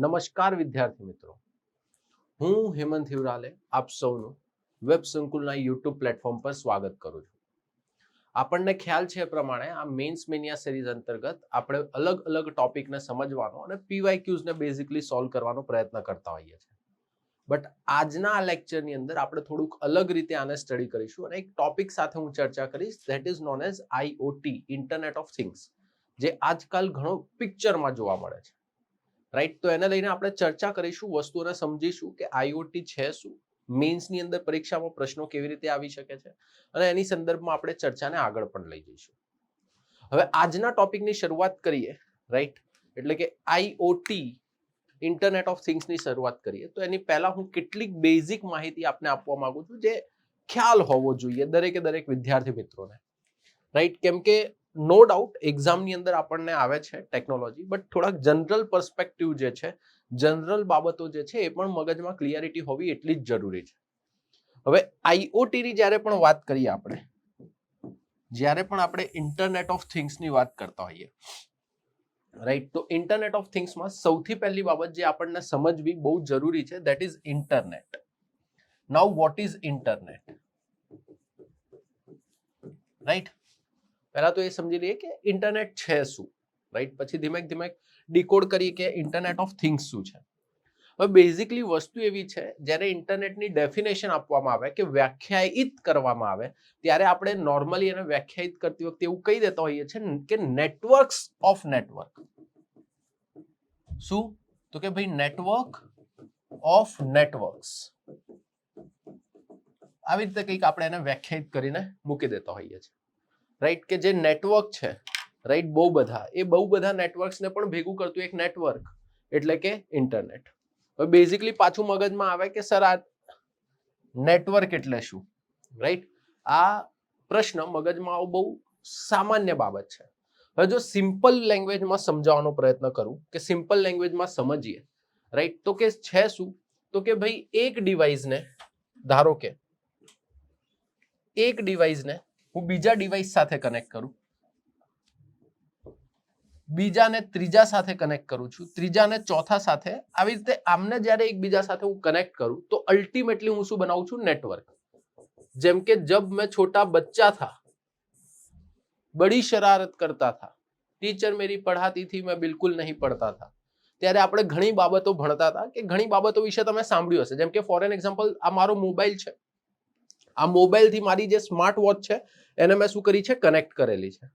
નમસ્કાર વિદ્યાર્થી મિત્રો, હું હેમંત હિવરાલે આપ સૌનું વેબ સંકુલના યુટ્યુબ પ્લેટફોર્મ પર સ્વાગત કરું છું. આપણને ખ્યાલ છે એ પ્રમાણે આ મેન્સ મેનિયા સિરીઝ અંતર્ગત આપણે અલગ અલગ ટોપિકને સમજવાનો અને પીવાયક્યુઝને બેઝિકલી સોલ્વ કરવાનો પ્રયત્ન કરતા હોઈએ છીએ. બટ આજના આ લેક્ચરની અંદર આપણે થોડુંક અલગ રીતે આને સ્ટડી કરીશું અને એક ટોપિક સાથે હું ચર્ચા કરીશ, that is known as IoT, internet of things, જે આજકાલ ઘણો પિક્ચરમાં જોવા મળે છે. રાઈટ, તો એને લઈને આપણે ચર્ચા કરીશું, વસ્તુઓને સમજીશું કે IoT છે શું, મેન્સની અંદર પરીક્ષામાં પ્રશ્નો કેવી રીતે આવી શકે છે અને એની સંદર્ભમાં આપણે ચર્ચાને આગળ પણ લઈ જઈશું. હવે આજના ટોપિકની શરૂઆત કરીએ, રાઈટ, એટલે કે IoT, ઇન્ટરનેટ ઓફ થિંગ્સની શરૂઆત કરીએ તો એની પહેલા હું કેટલીક બેઝિક માહિતી આપને આપવા માંગુ છું, જે ખ્યાલ હોવો જોઈએ દરેકે દરેક વિદ્યાર્થી મિત્રોને. રાઈટ, કેમ કે નો ડાઉટ એક્ઝામની અંદર આપણને આવે છે ટેકનોલોજી, બટ થોડાક જનરલ પર્સપેક્ટિવ જે છે, જનરલ બાબતો જે છે એ પણ મગજમાં ક્લિયરિટી હોવી એટલી જ જરૂરી છે. હવે IoT ની જ્યારે પણ વાત કરીએ આપણે, જ્યારે પણ આપણે ઇન્ટરનેટ ઓફ થિંગ્સની વાત કરતા હોઈએ, રાઈટ, તો ઇન્ટરનેટ ઓફ થિંગ્સમાં સૌથી પહેલી બાબત જે આપણને સમજવી બહુ જરૂરી છે, that is internet. Now what is internet? Right, પહેલા તો એ સમજી લઈએ કે ઇન્ટરનેટ છે શું, રાઈટ, પછી ધીમે ધીમે ડીકોડ કરીએ કે ઇન્ટરનેટ ઓફ થિંગ્સ શું છે. હવે બેઝિકલી વસ્તુ એવી છે, જ્યારે ઇન્ટરનેટની ડેફિનેશન આપવામાં આવે કે વ્યાખ્યાયિત કરવામાં આવે, ત્યારે આપણે નોર્મલી એને વ્યાખ્યાયિત કરતી વખતે એવું કહી દેતા હોઈએ છીએ કે નેટવર્ક્સ ઓફ નેટવર્ક. શું? તો કે ભાઈ નેટવર્ક ઓફ નેટવર્ક્સ, આવી રીતે કંઈક આપણે એને વ્યાખ્યાયિત કરીને મૂકી દેતા હોઈએ છીએ. રાઈટ, કે જે નેટવર્ક છે, રાઈટ, બહુ બધા, એ બહુ બધા નેટવર્ક્સને પણ ભેગું કરતું એક નેટવર્ક એટલે કે ઇન્ટરનેટ. હવે બેઝિકલી પાછું મગજમાં આવે કે સર આ નેટવર્ક એટલે શું? રાઈટ, આ પ્રશ્ન મગજમાં આવો બહુ સામાન્ય બાબત છે. હવે જો સિમ્પલ લેંગ્વેજમાં સમજાવવાનો પ્રયત્ન કરું, કે સિમ્પલ લેંગ્વેજમાં સમજીએ, રાઈટ, તો કે છે શું? તો કે ભાઈ એક ડિવાઇસને, ધારો કે એક ડિવાઇસને હું બીજા ડિવાઇસ સાથે કનેક્ટ કરું, બીજાને ત્રીજા સાથે કનેક્ટ કરું છું, ત્રીજાને ચોથા સાથે, આવી રીતે આમને જ્યારે એકબીજા સાથે હું કનેક્ટ કરું તો અલ્ટિમેટલી હું શું બનાવું છું? નેટવર્ક. જેમ કે જબ મેં છોટા બચ્ચા થા, બડી શરારત કરતા થા, ટીચર મેરી પઢાતી થી મેં બિલકુલ નહીં પડતા થા, ત્યારે આપણે ઘણી બાબતો ભણતા હતા કે ઘણી બાબતો વિશે તમે સાંભળ્યું હશે. જેમ કે ફોર એન એક્ઝામ્પલ, આ મારો મોબાઈલ છે, આ મોબાઈલથી મારી જે સ્માર્ટ વોચ છે એને મેં શું કરી છે? કનેક્ટ કરેલી છે.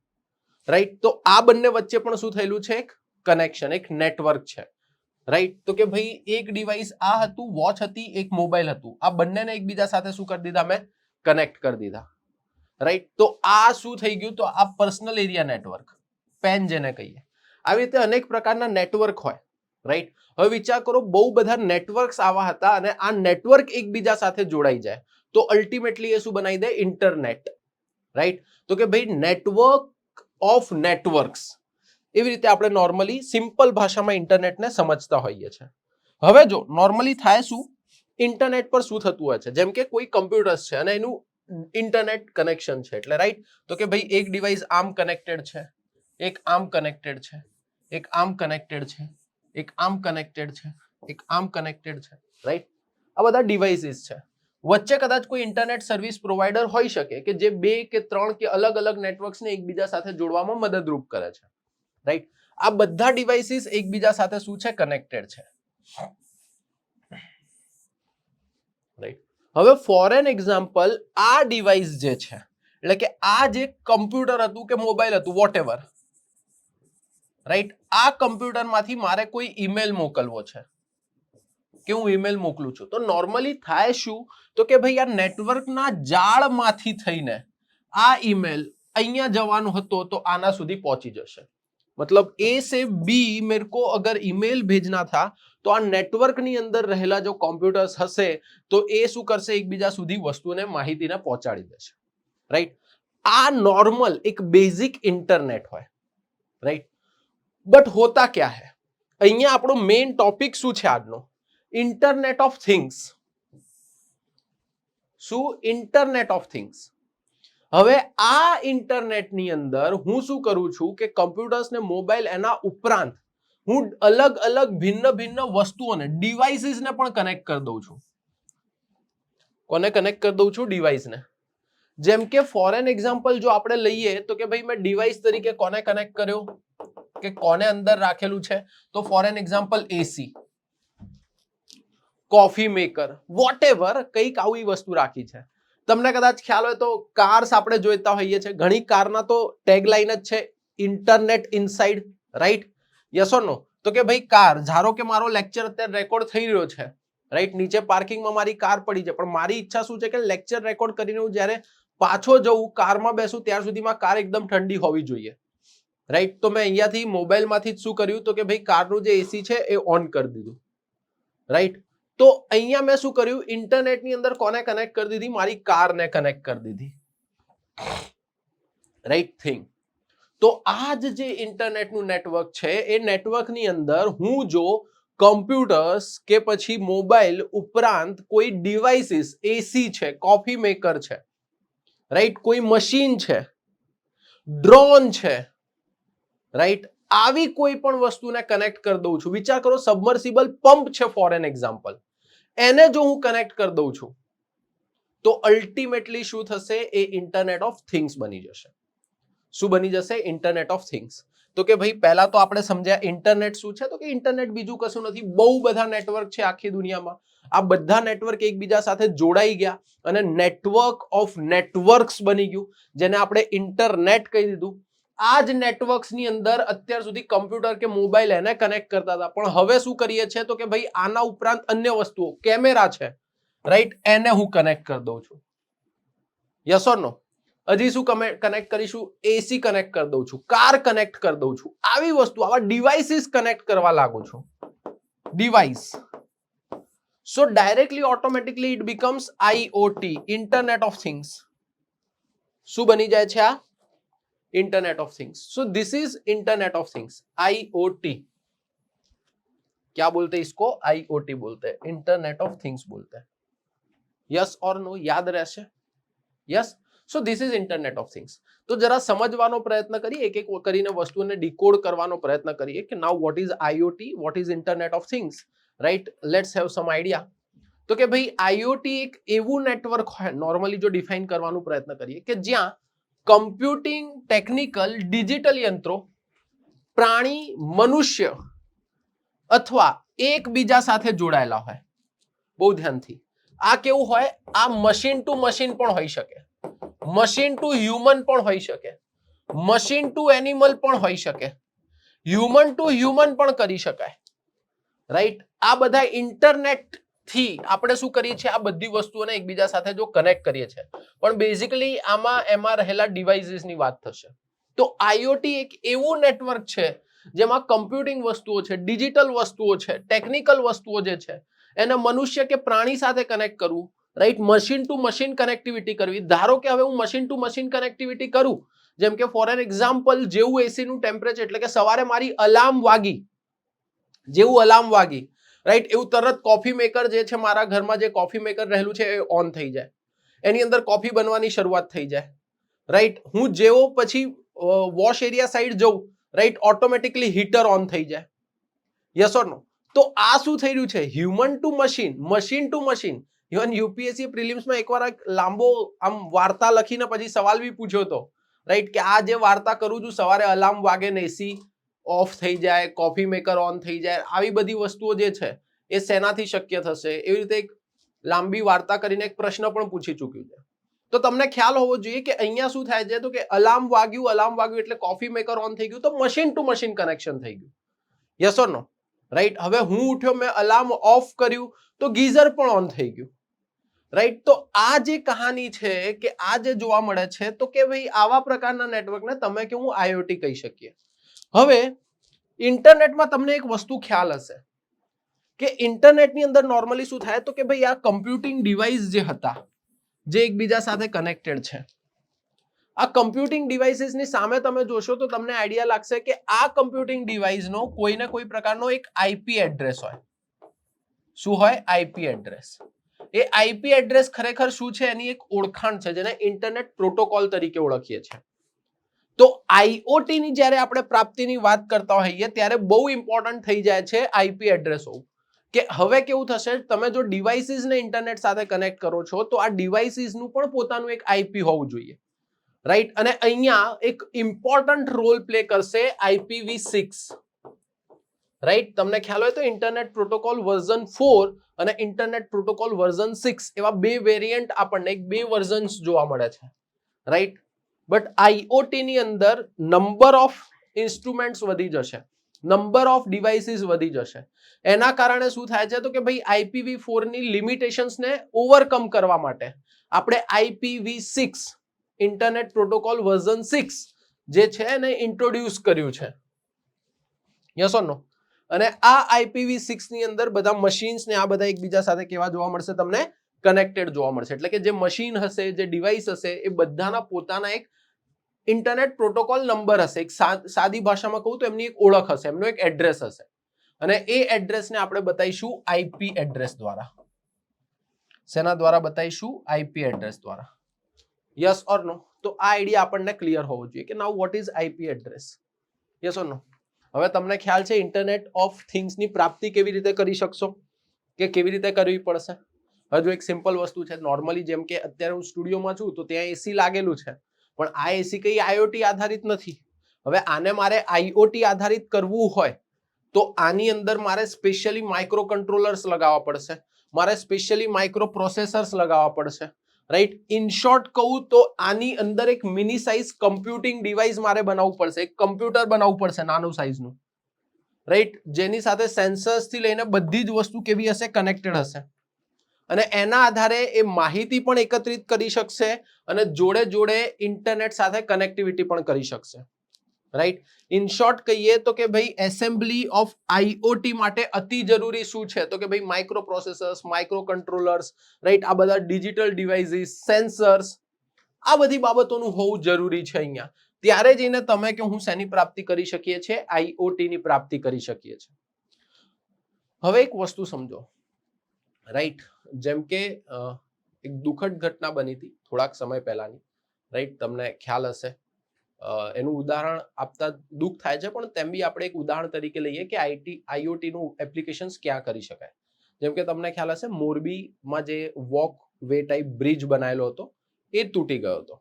રાઈટ, તો આ બંને વચ્ચે પણ શું થયેલું છે? એક કનેક્શન, એક નેટવર્ક છે. રાઈટ, તો કે ભાઈ એક ડિવાઇસ આ હતું, વોચ હતી, એક મોબાઈલ હતું, આ બંનેને એકબીજા સાથે શું કરી દીધા? મેં કનેક્ટ કરી દીધા. રાઈટ, તો આ શું થઈ ગયું? તો આ પર્સનલ એરિયા નેટવર્ક, પેન જેને કહીએ. આવી રીતે અનેક પ્રકારના નેટવર્ક હોય. રાઈટ, હવે વિચાર કરો, બહુ બધા નેટવર્ક્સ આવા હતા અને આ નેટવર્ક એકબીજા સાથે જોડાઈ જાય તો અલ્ટિમેટલી એ શું બનાવી દે? ઇન્ટરનેટ. રાઈટ, તો કે ભાઈ નેટવર્ક ઓફ નેટવર્ક્સ, એવી રીતે આપણે નોર્મલી સિમ્પલ ભાષામાં ઇન્ટરનેટને સમજતા હોઈએ છીએ. હવે જો નોર્મલી થાય શું, ઇન્ટરનેટ પર શું થતું હોય છે, જેમ કે કોઈ કમ્પ્યુટર્સ છે અને એનું ઇન્ટરનેટ કનેક્શન છે, એટલે રાઈટ, તો કે ભાઈ એક ડિવાઇસ આમ કનેક્ટેડ છે, એક આમ કનેક્ટેડ છે, એક આમ કનેક્ટેડ છે, એક આમ કનેક્ટેડ છે, એક આમ કનેક્ટેડ છે. રાઈટ, આ બધા ડિવાઇસીસ છે. વચ્ચે કદાચ કોઈ ઇન્ટરનેટ સર્વિસ પ્રોવાઈડર હોઈ શકે કે જે 2 કે 3 કે અલગ અલગ નેટવર્ક્સને એકબીજા સાથે જોડવામાં મદદરૂપ કરે છે. રાઈટ, આ બધા ડિવાઇસીસ એકબીજા સાથે શું છે? કનેક્ટેડ છે. રાઈટ, હવે ફોર એન એક્ઝામ્પલ, આ ડિવાઇસ જે છે, એટલે કે આ જે કમ્પ્યુટર હતું કે મોબાઈલ હતું, વોટએવર, રાઈટ, આ કમ્પ્યુટરમાંથી મારે કોઈ ઈમેલ મોકલવો છે કે હું ઈમેલ મોકલું છું, તો નોર્મલી થાય શું? તો કે ભાઈ આ નેટવર્કના જાળમાંથી થઈને આ ઈમેલ અહીંયા જવાનો હતો તો આના સુધી પહોંચી જશે. मतलब ए से बी मेरे को अगर ईमेल भेजना था तो આ નેટવર્કની અંદર રહેલા જો કોમ્પ્યુટર્સ હશે તો એ શું કરશે? એકબીજા સુધી વસ્તુને, માહિતીને પહોંચાડી દેશે. રાઈટ, આ નોર્મલ એક બેઝિક ઇન્ટરનેટ હોય. રાઈટ, બટ હોતા ક્યા હે? અહીંયા આપણો મેઇન ટોપિક શું છે આજનો? Internet of things. શું? Internet of things. હવે આ ઇન્ટરનેટની અંદર હું શું કરું છું કે કમ્પ્યુટર્સ ને મોબાઈલ એના ઉપરાંત હું અલગ અલગ ભિન્ન ભિન્ન વસ્તુઓને ડિવાઇસીસને પણ કનેક્ટ કરી દઉં છું. કોને કનેક્ટ કરી દઉં છું? ડિવાઇસને. જેમ કે ફોર એન એક્ઝામ્પલ જો આપણે લઈએ તો કે ભાઈ મેં ડિવાઇસ તરીકે કોને કનેક્ટ કર્યો, કે કોને અંદર રાખેલું છે, તો for an example AC, coffee maker, whatever કંઈક આવી વસ્તુ રાખી છે. તમને કદાચ ખ્યાલ હોય તો કાર્સ આપણે જોઈતા હોઈએ છીએ, ઘણી કારના તો ટેગલાઇન જ છે internet inside, right? Yes or no? તો કે ભાઈ કાર, ધારો કે મારો લેક્ચર અત્યારે રેકોર્ડ થઈ રહ્યો છે, રાઈટ? નીચે પાર્કિંગમાં મારી કાર પડી છે, પણ મારી ઈચ્છા શું છે કે લેક્ચર રેકોર્ડ કરીને હું જ્યારે પાછો જઉં, કારમાં બેસું, ત્યાર સુધીમાં કાર એકદમ ઠંડી હોવી જોઈએ, રાઈટ? તો મેં અહીંયાથી મોબાઈલમાંથી શું કર્યું, તો કે ભાઈ કારનું જે એસી છે એ ઓન કરી દીધું, રાઈટ? તો અહીંયા મેં શું કર્યું, ઇન્ટરનેટની અંદર કોને કનેક્ટ કરી દીધી? મારી કારને કનેક્ટ કરી દીધી, રાઈટ થિંગ. તો આ જે ઇન્ટરનેટનું નેટવર્ક છે, એ નેટવર્કની અંદર હું જો કમ્પ્યુટર્સ કે પછી મોબાઈલ ઉપરાંત કોઈ ડિવાઇસીસ, એસી છે, કોફી મેકર છે, રાઈટ, કોઈ મશીન છે, ડ્રોન છે, રાઈટ, આવી કોઈ પણ વસ્તુને કનેક્ટ કરી દઉં છું. વિચાર કરો, સબમર્સિબલ પંપ છે ફોર એન એક્ઝામ્પલ, એને જો હું કનેક્ટ કરી દઉં છું તો અલ્ટિમેટલી શું થશે? એ ઇન્ટરનેટ ઓફ થિંગ્સ બની જશે. શું બની જશે? Internet of things. તો કે ભાઈ પહેલા તો આપણે સમજ્યા ઇન્ટરનેટ શું છે, તો કે ઇન્ટરનેટ બીજું કશું નથી, બહુ બધા નેટવર્ક છે આખી દુનિયામાં. આ બધા નેટવર્ક એકબીજા સાથે જોડાઈ ગયા અને નેટવર્ક ઓફ નેટવર્ક્સ બની ગયું, જેને આપણે ઇન્ટરનેટ કહી દીધું. આ જ નેટવર્ક્સની અંદર અત્યાર સુધી કમ્પ્યુટર કે મોબાઈલ એને કનેક્ટ કરતા હતા, પણ હવે શું કરીએ છીએ તો કે ભાઈ આના ઉપરાંત અન્ય વસ્તુઓ, કેમેરા છે, રાઈટ, એને હું કનેક્ટ કરી દઉં છું. યસ ઓર નો? હજી શું કનેક્ટ કરીશું? એસી કનેક્ટ કરી દઉં છું, કાર કનેક્ટ કરી દઉં છું, આવી વસ્તુ, આવા ડિવાઇસીસ કનેક્ટ કરવા લાગુ છું. Device. So directly automatically it becomes IoT, internet of things. શું બની જાય છે આ? Internet of things. So this is internet of things, IoT. क्या बोलते हैं इसको? IoT बोलते हैं, इंटरनेट ऑफ थिंग्स बोलते हैं. यस और नो? याद રહેશે? Yes. So this is internet of things. तो जरा समझવાનો પ્રયત્ન કરીએ, એક એક કરીને વસ્તુને ડીકોડ કરવાનો પ્રયત્ન કરીએ કે now what is IoT, what is internet of things, right? Let's have some idea. તો કે ભાઈ IoT એક એવું નેટવર્ક હોય, નોર્મલી જો ડિફાઇન કરવાનો પ્રયત્ન કરીએ, કે જ્યાં કમ્પ્યુટિંગ, ટેકનિકલ, ડિજિટલ યંત્રો, પ્રાણી, મનુષ્ય અથવા એકબીજા સાથે જોડાયેલા હોય. બહુ ધ્યાનથી. આ કેવું હોય? આ મશીન ટુ મશીન પણ હોઈ શકે, મશીન ટુ હ્યુમન પણ હોઈ શકે, મશીન ટુ એનિમલ પણ હોઈ શકે, હ્યુમન ટુ હ્યુમન પણ કરી શકાય, રાઈટ? આ બધા ઇન્ટરનેટ થી આપણે શું કરીએ છીએ? આ બધી વસ્તુઓને એકબીજા સાથે જો કનેક્ટ કરીએ છીએ, પણ બેઝિકલી એમાં રહેલા ડિવાઇસીસની વાત થશે. તો IoT એક એવું નેટવર્ક છે જેમાં કમ્પ્યુટિંગ વસ્તુઓ છે, ડિજિટલ વસ્તુઓ છે, ટેકનિકલ વસ્તુઓ જે છે એને મનુષ્ય કે પ્રાણી સાથે કનેક્ટ કરવું, right? Machine to machine connectivity કરવી. ધારો કે હવે હું મશીન ટુ મશીન કનેક્ટિવિટી કરું, જેમ કે ફોર એન એક્ઝામ્પલ, જેવું એસી નું ટેમ્પરેચર, એટલે કે સવારે મારી અલાર્મ વાગી, જેવું અલાર્મ વાગી, રાઈટ, એવું તરત કોફી મેકર જે છે મારા ઘરમાં, જે કોફી મેકર રહેલું છે એ ઓન થઈ જાય, એની અંદર કોફી બનવાની શરૂઆત થઈ જાય, રાઈટ? હું જેવો પછી વોશ એરિયા સાઈડ જઉં, રાઈટ, ઓટોમેટિકલી હીટર ઓન થઈ જાય. Yes or no? તો આ શું થઈ રહ્યું છે? Human to machine, machine to machine. Even UPSC પ્રિલિમ્સમાં એકવાર લાંબો આમ વાર્તા લખીને પછી સવાલ બી પૂછ્યો હતો, રાઈટ, કે આ જે વાર્તા કરું છું, સવારે અલાર્મ વાગે ને એસી ઓફ થઈ જાય, કોફી મેકર ઓન થઈ જાય, આવી બધી વસ્તુઓ જે છે એ શેનાથી શક્ય થશે? એવી રીતે એક લાંબી વાર્તા કરીને એક પ્રશ્ન પણ પૂછી ચૂક્યું છે. તો તમને ખ્યાલ હોવો જોઈએ કે અહીંયા શું થાય છે, તો કે અલાર્મ વાગ્યું એટલે કોફી મેકર ઓન થઈ ગયું, તો મશીન ટુ મશીન કનેક્શન થઈ ગયું. Yes or no? રાઈટ? હવે હું ઉઠ્યો, મેં અલાર્મ ઓફ કર્યું તો ગીઝર પણ ઓન થઈ ગયું, રાઈટ? તો આ જે કહાની છે, કે આ જે જોવા મળે છે, તો કે ભાઈ આવા પ્રકારના નેટવર્કને તમે કેવું IoT કહી શકીએ. હવે ઇન્ટરનેટમાં તમને એક વસ્તુ ખ્યાલ હશે કે ઇન્ટરનેટની અંદર નોર્મલી શું થાય, તો કે ભાઈ આ કમ્પ્યુટિંગ ડિવાઇસ જે હતા, જે એકબીજા સાથે કનેક્ટેડ છે, આ કમ્પ્યુટિંગ ડિવાઇસીસની સામે તમે જોશો તો તમને આઈડિયા લાગશે કે આ કમ્પ્યુટિંગ ડિવાઇસનો કોઈને કોઈ પ્રકારનો એક IP એડ્રેસ હોય. શું હોય? IP address. એ IP એડ્રેસ ખરેખર શું છે? એની એક ઓળખાણ છે, જેને ઇન્ટરનેટ પ્રોટોકોલ તરીકે ઓળખીએ છીએ. તો આઈઓટી ની જ્યારે આપણે પ્રાપ્તિની વાત કરતા હોઈએ ત્યારે બહુ ઇમ્પોર્ટન્ટ થઈ જાય છે આઈપી એડ્રેસ હોવું. કે હવે કેવું થશે, તમે જો ડિવાઇસીસને ઇન્ટરનેટ સાથે કનેક્ટ કરો છો તો આ ડિવાઇસીસનું પણ પોતાનું એક આઈપી હોવું જોઈએ, રાઈટ. અને અહીંયા એક ઇમ્પોર્ટન્ટ રોલ પ્લે કરશે IPv6, રાઈટ. તમને ખ્યાલ હોય તો ઇન્ટરનેટ પ્રોટોકોલ વર્ઝન 4 અને ઇન્ટરનેટ પ્રોટોકોલ વર્ઝન 6 એવા બે વેરિયન્ટ આપણને બે વર્ઝન્સ જોવા મળે છે, રાઈટ. બટ આઈઓટી ની અંદર નંબર ઓફ ઇન્સ્ટ્રુમેન્ટ્સ વધી જશે, નંબર ઓફ ડિવાઇસીસ વધી જશે. એના કારણે શું થાય છે તો કે ભાઈ IPv4 ની લિમિટેશન્સ ને ઓવરકમ કરવા માટે આપણે IPv6 ઇન્ટરનેટ પ્રોટોકોલ વર્ઝન 6 જે છે એને ઇન્ટ્રોડ્યુસ કર્યું છે. યસ ઓર નો? અને આ IPv6 ની અંદર બધા મશીન્સ ને આ બધા એકબીજા સાથે કેવા જોવા મળશે, તમને કનેક્ટેડ જોવા મળશે. એટલે કે જે મશીન હશે, જે ડિવાઇસ હશે, એ બધાના પોતાના એક ઇન્ટરનેટ પ્રોટોકોલ નંબર હશે. એક સાદી ભાષામાં કહું તો એમની એક ઓળખ હશે, એમનો એક એડ્રેસ હશે. અને એ એડ્રેસને આપણે બતાવીશું આઈપી એડ્રેસ દ્વારા. શેના દ્વારા બતાવીશું? આઈપી એડ્રેસ દ્વારા. Yes or no? તો આ આઈડિયા આપણને ક્લિયર હોવો જોઈએ કે now what is IP address. Yes or no? હવે તમને ખ્યાલ છે ઇન્ટરનેટ ઓફ થિંગ્સ ની પ્રાપ્તિ કેવી રીતે કરી શકશો, કે કેવી રીતે કરવી પડશે? હજુ એક સિમ્પલ વસ્તુ છે. નોર્મલી જેમ કે અત્યારે હું સ્ટુડિયોમાં છું તો ત્યાં એસી લાગેલું છે, પણ આ એસી કઈ આઈઓટી આધારિત નથી. હવે આને મારે આઈઓટી આધારિત કરવું હોય તો આની અંદર મારે સ્પેશિયલી માઇક્રો કંટ્રોલર્સ લગાવવા પડશે, મારે સ્પેશિયલી માઇક્રો પ્રોસેસર્સ લગાવવા પડશે, રાઈટ. ઇન શોર્ટ કહું તો આની અંદર એક મિની સાઇઝ કમ્પ્યુટિંગ ડિવાઇસ મારે બનાવવું પડશે, એક કમ્પ્યુટર બનાવવું પડશે નાનું સાઇઝનું, રાઈટ. જેની સાથે સેન્સર્સ થી લઈને બધી જ વસ્તુ કેવી હશે? કનેક્ટેડ હશે. અને એના આધારે એ માહિતી પણ એકત્રિત કરી શકશે અને જોડે જોડે ઇન્ટરનેટ સાથે કનેક્ટિવિટી પણ કરી શકશે, રાઈટ. ઇન શોર્ટ કહીએ તો કે ભાઈ એસેમ્બલી ઓફ આઈઓટી માટે અતિ જરૂરી શું છે તો કે ભાઈ micro processors, micro controllers, right. આ બધા ડિજિટલ ડિવાઇસીસ, સેન્સર્સ, આ બધી બાબતોનું હોવું જરૂરી છે અહીંયા. ત્યારે જઈને તમે કે હું શેની પ્રાપ્તિ કરી શકીએ છીએ? આઈઓટી ની પ્રાપ્તિ કરી શકીએ છીએ. હવે એક વસ્તુ સમજો, રાઈટ. જેમ કે એક દુઃખદ ઘટના બની હતી થોડાક સમય પહેલાની, રાઈટ. તમને ખ્યાલ હશે. એનું ઉદાહરણ આપતા દુઃખ થાય છે, પણ તેમ બી આપણે એક ઉદાહરણ તરીકે લઈએ કે આઈઓટી નું એપ્લિકેશન્સ ક્યાં કરી શકાય. જેમ કે તમને ખ્યાલ હશે મોરબીમાં જે વોક વે ટાઈપ બ્રિજ બનાવેલો હતો એ તૂટી ગયો હતો,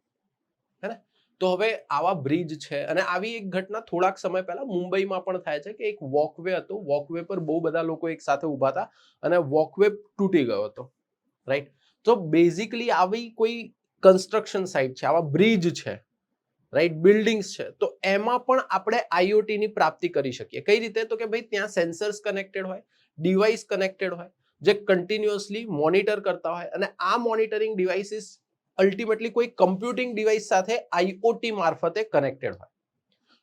હે ને? તો હવે આવા બ્રિજ છે અને આવી એક ઘટના થોડાક સમય પહેલા મુંબઈમાં પણ થાય છે કે એક વોકવે હતો, વોકવે પર બહુ બધા લોકો એક સાથે ઉભા હતા અને વોકવે તૂટી ગયો હતો, રાઈટ. તો બેઝિકલી આવી કોઈ કન્સ્ટ્રક્શન સાઇટ છે, આવા બ્રિજ છે, રાઈટ, બિલ્ડિંગ્સ છે, તો એમાં પણ આપણે આઈઓટી ની પ્રાપ્તિ કરી શકીએ. કઈ રીતે? તો કે ભાઈ ત્યાં સેન્સર્સ કનેક્ટેડ હોય, ડિવાઇસ કનેક્ટેડ હોય, જે કન્ટિન્યુઅસલી મોનિટર કરતા હોય અને આ મોનિટરિંગ ડિવાઇસીસ અલ્ટિમેટલી કોઈ કમ્પ્યુટિંગ ડિવાઇસ સાથે આઈઓટી મારફતે કનેક્ટેડ હોય.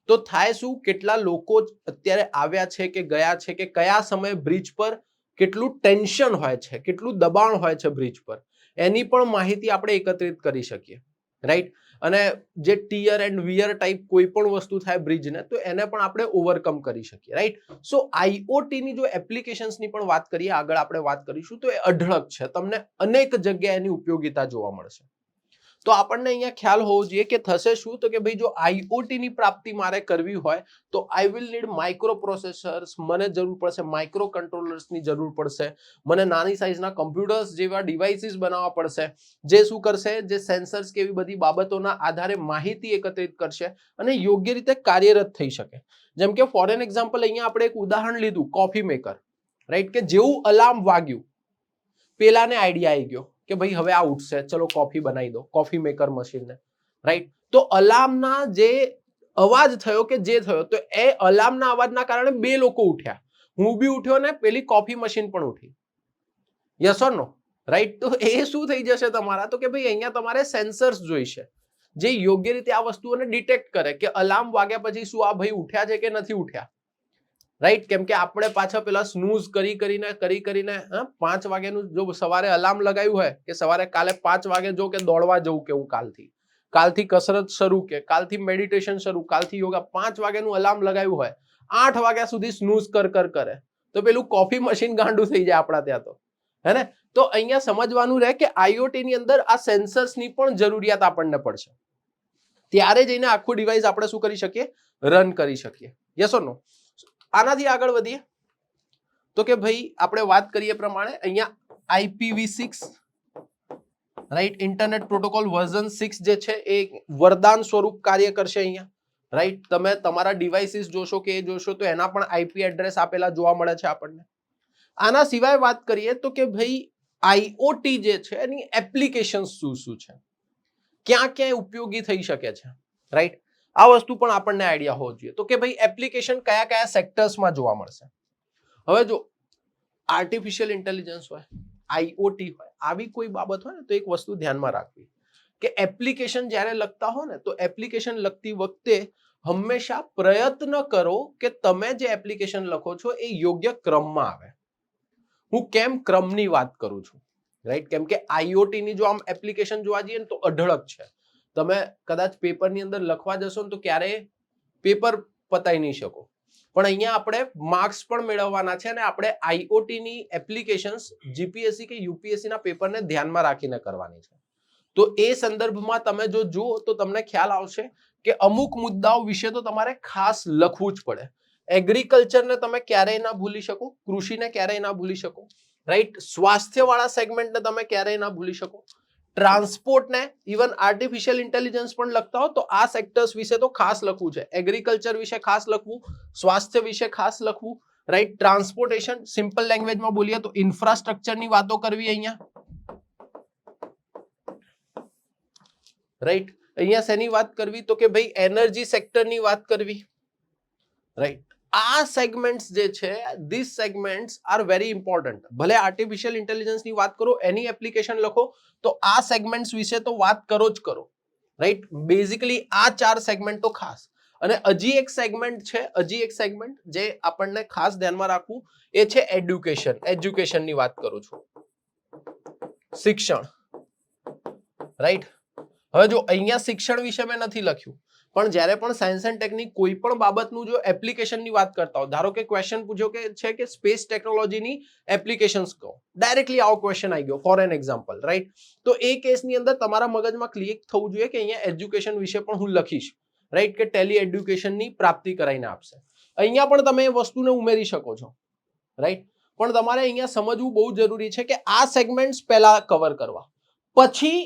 તો થાય શું, કેટલા લોકો અત્યારે આવ્યા છે કે ગયા છે, કે કયા સમયે બ્રિજ પર કેટલું ટેન્શન હોય છે, કેટલું દબાણ હોય છે બ્રિજ પર, એની પણ માહિતી આપણે એકત્રિત કરી શકીએ, રાઈટ. અને જે ટીયર એન્ડ વિયર ટાઈપ કોઈ પણ વસ્તુ થાય બ્રિજને, તો એને પણ આપણે ઓવરકમ કરી શકીએ, રાઈટ. સો આઈઓટી ની જો એપ્લિકેશન્સની પણ વાત કરીએ, આગળ આપણે વાત કરીશું, તો એ અઢળક છે. તમને અનેક જગ્યાએ એની ઉપયોગિતા જોવા મળશે. તો આપણને અહીંયા ખ્યાલ હોવો જોઈએ કે થશે શું, તો કે ભાઈ જો આઈઓટી ની પ્રાપ્તિ મારે કરવી હોય તો I will need micro processors, મને જરૂર પડશે માઇક્રો કંટ્રોલર્સ ની જરૂર પડશે, મને નાની સાઇઝના કમ્પ્યુટર્સ જેવા ડિવાઇસીસ બનાવવા પડશે, જે શું કરશે, જે સેન્સર્સ કેવી બધી બાબતોના આધારે માહિતી એકત્રિત કરશે અને યોગ્ય રીતે કાર્યરત થઈ શકે. જેમ કે ફોર એન એક્ઝામ્પલ અહીંયા આપણે એક ઉદાહરણ લીધું, કોફી મેકર, રાઈટ. કે જેવું અલાર્મ વાગ્યું, પેલાને આઈડિયા આવી ગયો કે ભાઈ હવે આ ઉઠશે, ચલો કોફી બનાવી દો, કોફી મેકર મશીનને, રાઈટ. તો અલાર્મના જે અવાજ થયો કે જે થયો, તો એ અલાર્મના અવાજના કારણે બે લોકો ઉઠ્યા, હું બી ઉઠ્યો ને પેલી કોફી મશીન પણ ઉઠી. Yes or no? રાઈટ. તો એ શું થઈ જશે તમારા, તો કે ભાઈ અહીંયા તમારે સેન્સર્સ જોઈશે જે યોગ્ય રીતે આ વસ્તુઓને ડિટેક્ટ કરે કે અલાર્મ વાગ્યા પછી શું આ ભાઈ ઉઠ્યા છે કે નથી ઉઠ્યા, રાઈટ. કેમ કે આપણે પાછા પેલા સ્નૂઝ કરી કરીને 5 વાગ્યાનું જો સવારે અલાર્મ લગાવ્યું હોય કે સવારે કાલે 5 વાગે જો કે દોડવા જવું, કે હું કાલથી કસરત શરૂ, કે કાલથી મેડિટેશન શરૂ, કાલથી યોગા, 5 વાગ્યાનું અલાર્મ લગાવ્યું હોય, 8 વાગ્યા સુધી સ્નૂઝ કરે તો પેલું કોફી મશીન ગાંડું થઈ જાય આપણા ત્યાં, તો હે ને? તો અહીંયા સમજવાનું રહે કે આઈઓટી ની અંદર આ સેન્સર્સની પણ જરૂરિયાત આપણને પડશે. ત્યારે જઈને આખું ડિવાઇસ આપણે શું કરી શકીએ, રન કરી શકીએ. યસ ઓર નો? આનાથી આગળ વધીએ તો કે ભાઈ આપણે વાત કરીએ પ્રમાણે અહીંયા IPv6 right, internet protocol version 6 જે છે એ વરદાન સ્વરૂપ કાર્ય કરશે અહીંયા. રાઈટ, તમે તમારા ડિવાઇસીસ જોશો કે એ જોશો તો એના પણ IP એડ્રેસ આપેલા જોવા મળે છે આપણને. આના સિવાય વાત કરીએ તો કે ભાઈ IoT જે છે એની એપ્લિકેશન શું શું છે, ક્યાં ક્યાં ઉપયોગી થઈ શકે છે, રાઈટ, આ વસ્તુ પણ આપણને આઈડિયા હોવો જોઈએ. તો કે ભાઈ એપ્લિકેશન કયા કયા સેક્ટર્સમાં જોવા મળશે. હવે જો આર્ટિફિશિયલ ઇન્ટેલિજન્સ હોય, IoT હોય, આવી કોઈ બાબત હોય ને તો એક વસ્તુ ધ્યાનમાં રાખવી કે એપ્લિકેશન જ્યારે લખતા હો ને તો એપ્લિકેશન લખતી વખતે હંમેશા પ્રયત્ન કરો કે તમે જે એપ્લિકેશન લખો છો એ યોગ્ય ક્રમમાં આવે. હું કેમ ક્રમની વાત કરું છું, રાઈટ, કેમ કે IoT ની જો આમ એપ્લિકેશન જોવા જઈએ ને તો અઢળક છે. તમે કદાચ પેપરની અંદર લખવા જશો ને તો ક્યારેય પેપર પતાઈ નહીં શકો, પણ અહીંયા આપણે માર્ક્સ પણ મેળવવાના છે અને આપણે IoT ની એપ્લિકેશન્સ GPSC કે UPSC ના પેપરને ધ્યાનમાં રાખીને કરવાની છે. તો એ સંદર્ભમાં તમે જો જુઓ તો તમને ખ્યાલ આવશે કે અમુક મુદ્દાઓ વિશે તો તમારે ખાસ લખવું જ પડે. એગ્રીકલ્ચરને તમે ક્યારેય ના ભૂલી શકો, કૃષિને ક્યારેય ના ભૂલી શકો, રાઈટ, સ્વાસ્થ્યવાળા સેગમેન્ટને તમે ક્યારેય ના ભૂલી શકો, ટ્રાન્સપોર્ટને, ઇવન આર્ટિફિશિયલ ઇન્ટેલિજન્સ પણ લખતા હો તો આ સેક્ટર્સ વિશે તો ખાસ લખવું છે. એગ્રીકલ્ચર વિશે ખાસ લખવું, સ્વાસ્થ્ય વિશે ખાસ લખવું, રાઈટ, ટ્રાન્સપોર્ટેશન, સિમ્પલ લેંગ્વેજમાં બોલીએ તો ઇન્ફ્રાસ્ટ્રક્ચરની વાતો કરવી અહીંયા, રાઈટ. અહીંયા શેની વાત કરવી તો કે ભાઈ એનર્જી સેક્ટરની વાત કરવી, રાઈટ. આ સેગમેન્ટ્સ જે છે, this segments are very important. ભલે આર્ટિફિશિયલ ઇન્ટેલિજન્સની વાત કરો, એની એપ્લિકેશન લખો તો આ સેગમેન્ટ્સ વિશે તો વાત કરો જ કરો, રાઈટ. બેઝિકલી આ 4 સેગમેન્ટ તો ખાસ. અને હજી એક સેગમેન્ટ છે, હજી એક સેગમેન્ટ જે આપણને ખાસ ધ્યાનમાં રાખવું એ છે એડ્યુકેશન. એજ્યુકેશનની વાત કરું છું, શિક્ષણ, રાઈટ. હવે જો અહીંયા શિક્ષણ વિશે મેં નથી લખ્યું, પણ જ્યારે પણ સાયન્સ એન્ડ ટેકની કોઈ પણ બાબતનું જો એપ્લિકેશનની વાત કરતા હો, ધારો કે ક્વેશ્ચન પૂછ્યો કે છે કે સ્પેસ ટેકનોલોજીની એપ્લિકેશન્સ કહો, ડાયરેક્ટલી આવો ક્વેશ્ચન આવી ગયો ફોર એન એક્ઝામ્પલ, રાઈટ, તો એ કેસની અંદર તમારા મગજમાં ક્લિક થવું જોઈએ કે અહીંયા એજ્યુકેશન વિશે પણ હું લખીશ, રાઈટ, કે ટેલી એડ્યુકેશનની પ્રાપ્તિ કરાવીને આપશે. અહીંયા પણ તમે એ વસ્તુને ઉમેરી શકો છો, રાઈટ, પણ તમારે અહીંયા સમજવું બહુ જરૂરી છે કે આ સેગમેન્ટ્સ પહેલા કવર કરવા, પછી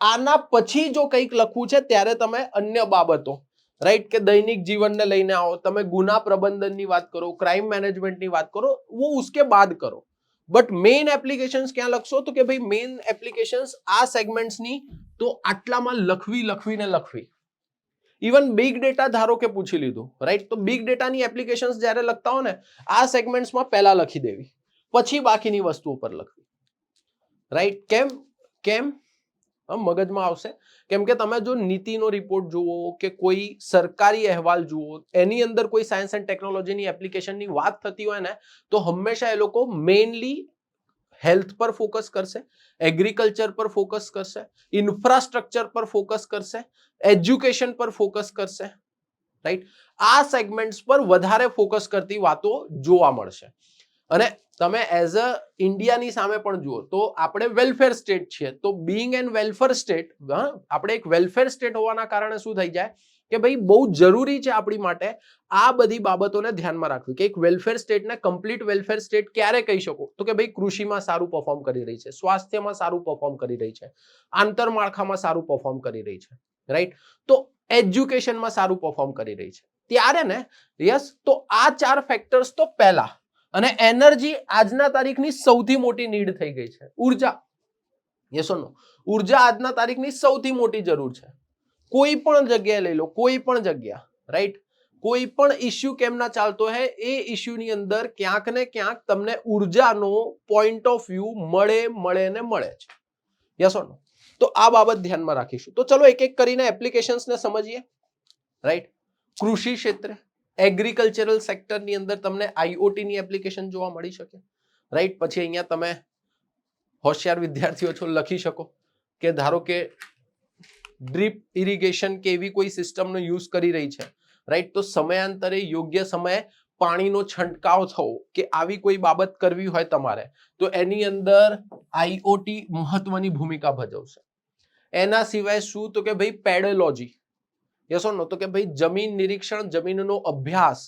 આના પછી જો કંઈક લખવું છે ત્યારે તમે અન્ય બાબતો, રાઈટ, કે દૈનિક જીવનને લઈને આવો, તમે ગુના પ્રબંધનની વાત કરો, ક્રાઇમ મેનેજમેન્ટની વાત કરો, वो उसके बाद કરો. બટ મેઇન એપ્લિકેશન્સ ક્યાં લખશો તો કે ભાઈ મેઇન એપ્લિકેશન્સ આ સેગમેન્ટ્સની તો આટલામાં લખવી. ઇવન બિગ ડેટા ધારો કે પૂછી લીધું, રાઈટ, તો બિગ ડેટાની એપ્લિકેશન્સ જ્યારે લખતા હો ને આ સેગમેન્ટ્સમાં પહેલા લખી દેવી, પછી બાકીની વસ્તુઓ પર લખવી, રાઈટ. કેમ મગજમાં આવશે, કેમ કે તમે જો નીતિનો રિપોર્ટ જુઓ કે કોઈ સરકારી અહેવાલ જુઓ, એની અંદર કોઈ સાયન્સ એન્ડ ટેકનોલોજીની એપ્લિકેશનની વાત થતી હોય ને તો હંમેશા એ લોકો મેઇનલી હેલ્થ પર ફોકસ કરશે, એગ્રીકલ્ચર પર ફોકસ કરશે, ઇન્ફ્રાસ્ટ્રક્ચર પર ફોકસ કરશે, એજ્યુકેશન પર ફોકસ કરશે, રાઈટ. આ સેગમેન્ટ્સ પર વધારે ફોકસ કરતી વાતો જોવા મળશે. અને તમે એઝ અ ઇન્ડિયાની સામે પણ જુઓ તો આપણે વેલફેર સ્ટેટ છીએ, તો બીઇંગ એન વેલફેર સ્ટેટ, આપણે એક વેલફેર સ્ટેટ હોવાના કારણે શું થઈ જાય કે ભાઈ બહુ જરૂરી છે આપણી માટે આ બધી બાબતોને ધ્યાનમાં રાખવી કે એક વેલફેર સ્ટેટને કમ્પ્લીટ વેલફેર સ્ટેટ ક્યારે કહી શકો તો કે ભાઈ કૃષિમાં સારું પરફોર્મ કરી રહી છે, સ્વાસ્થ્યમાં સારું પરફોર્મ કરી રહી છે, આંતરમાળખામાં સારું પરફોર્મ કરી રહી છે, રાઈટ, તો એજ્યુકેશનમાં સારું પરફોર્મ કરી રહી છે, ત્યારે ને યસ, તો આ 4 ફેક્ટર્સ તો પહેલા. અને એનર્જી આજના તારીખની સૌથી મોટી નીડ થઈ ગઈ છે. ઉર્જા, યસ ઓર નો? ઉર્જા આજના તારીખની સૌથી મોટી જરૂર છે. કોઈ પણ જગ્યાએ લઈ લો, કોઈ પણ જગ્યા, રાઈટ, કોઈ પણ ઇશ્યુ કેમ ના ચાલતો હે એ ઇશ્યુની અંદર ક્યાંક ને ક્યાંક તમને ઉર્જાનો પોઈન્ટ ઓફ વ્યૂ મળે છે. Yes or no? તો આ બાબત ધ્યાનમાં રાખીશું. તો ચલો એક એક કરીને એપ્લિકેશન્સને સમજીએ, રાઈટ. કૃષિ ક્ષેત્રે, એગ્રીકલ્ચરલ સેક્ટરની અંદર તમને IoT ની એપ્લિકેશન જોવા મળી શકે, રાઈટ. પછી અહીંયા તમે હોશિયાર વિદ્યાર્થીઓ છો લખી શકો કે ધારો કે ડ્રીપ ઇરિગેશન કે એવી કોઈ સિસ્ટમનો યુઝ કરી રહી છે, રાઈટ, તો સમયાંતરે યોગ્ય સમયે પાણીનો છંટકાવ થવો કે આવી કોઈ બાબત કરવી હોય તમારે તો એની અંદર IoT મહત્વની ભૂમિકા ભજવશે. એના સિવાય શું તો કે ભાઈ પેડોલોજી, યસ ઓર નો? તો કે ભાઈ જમીન નિરીક્ષણ, જમીનનો અભ્યાસ,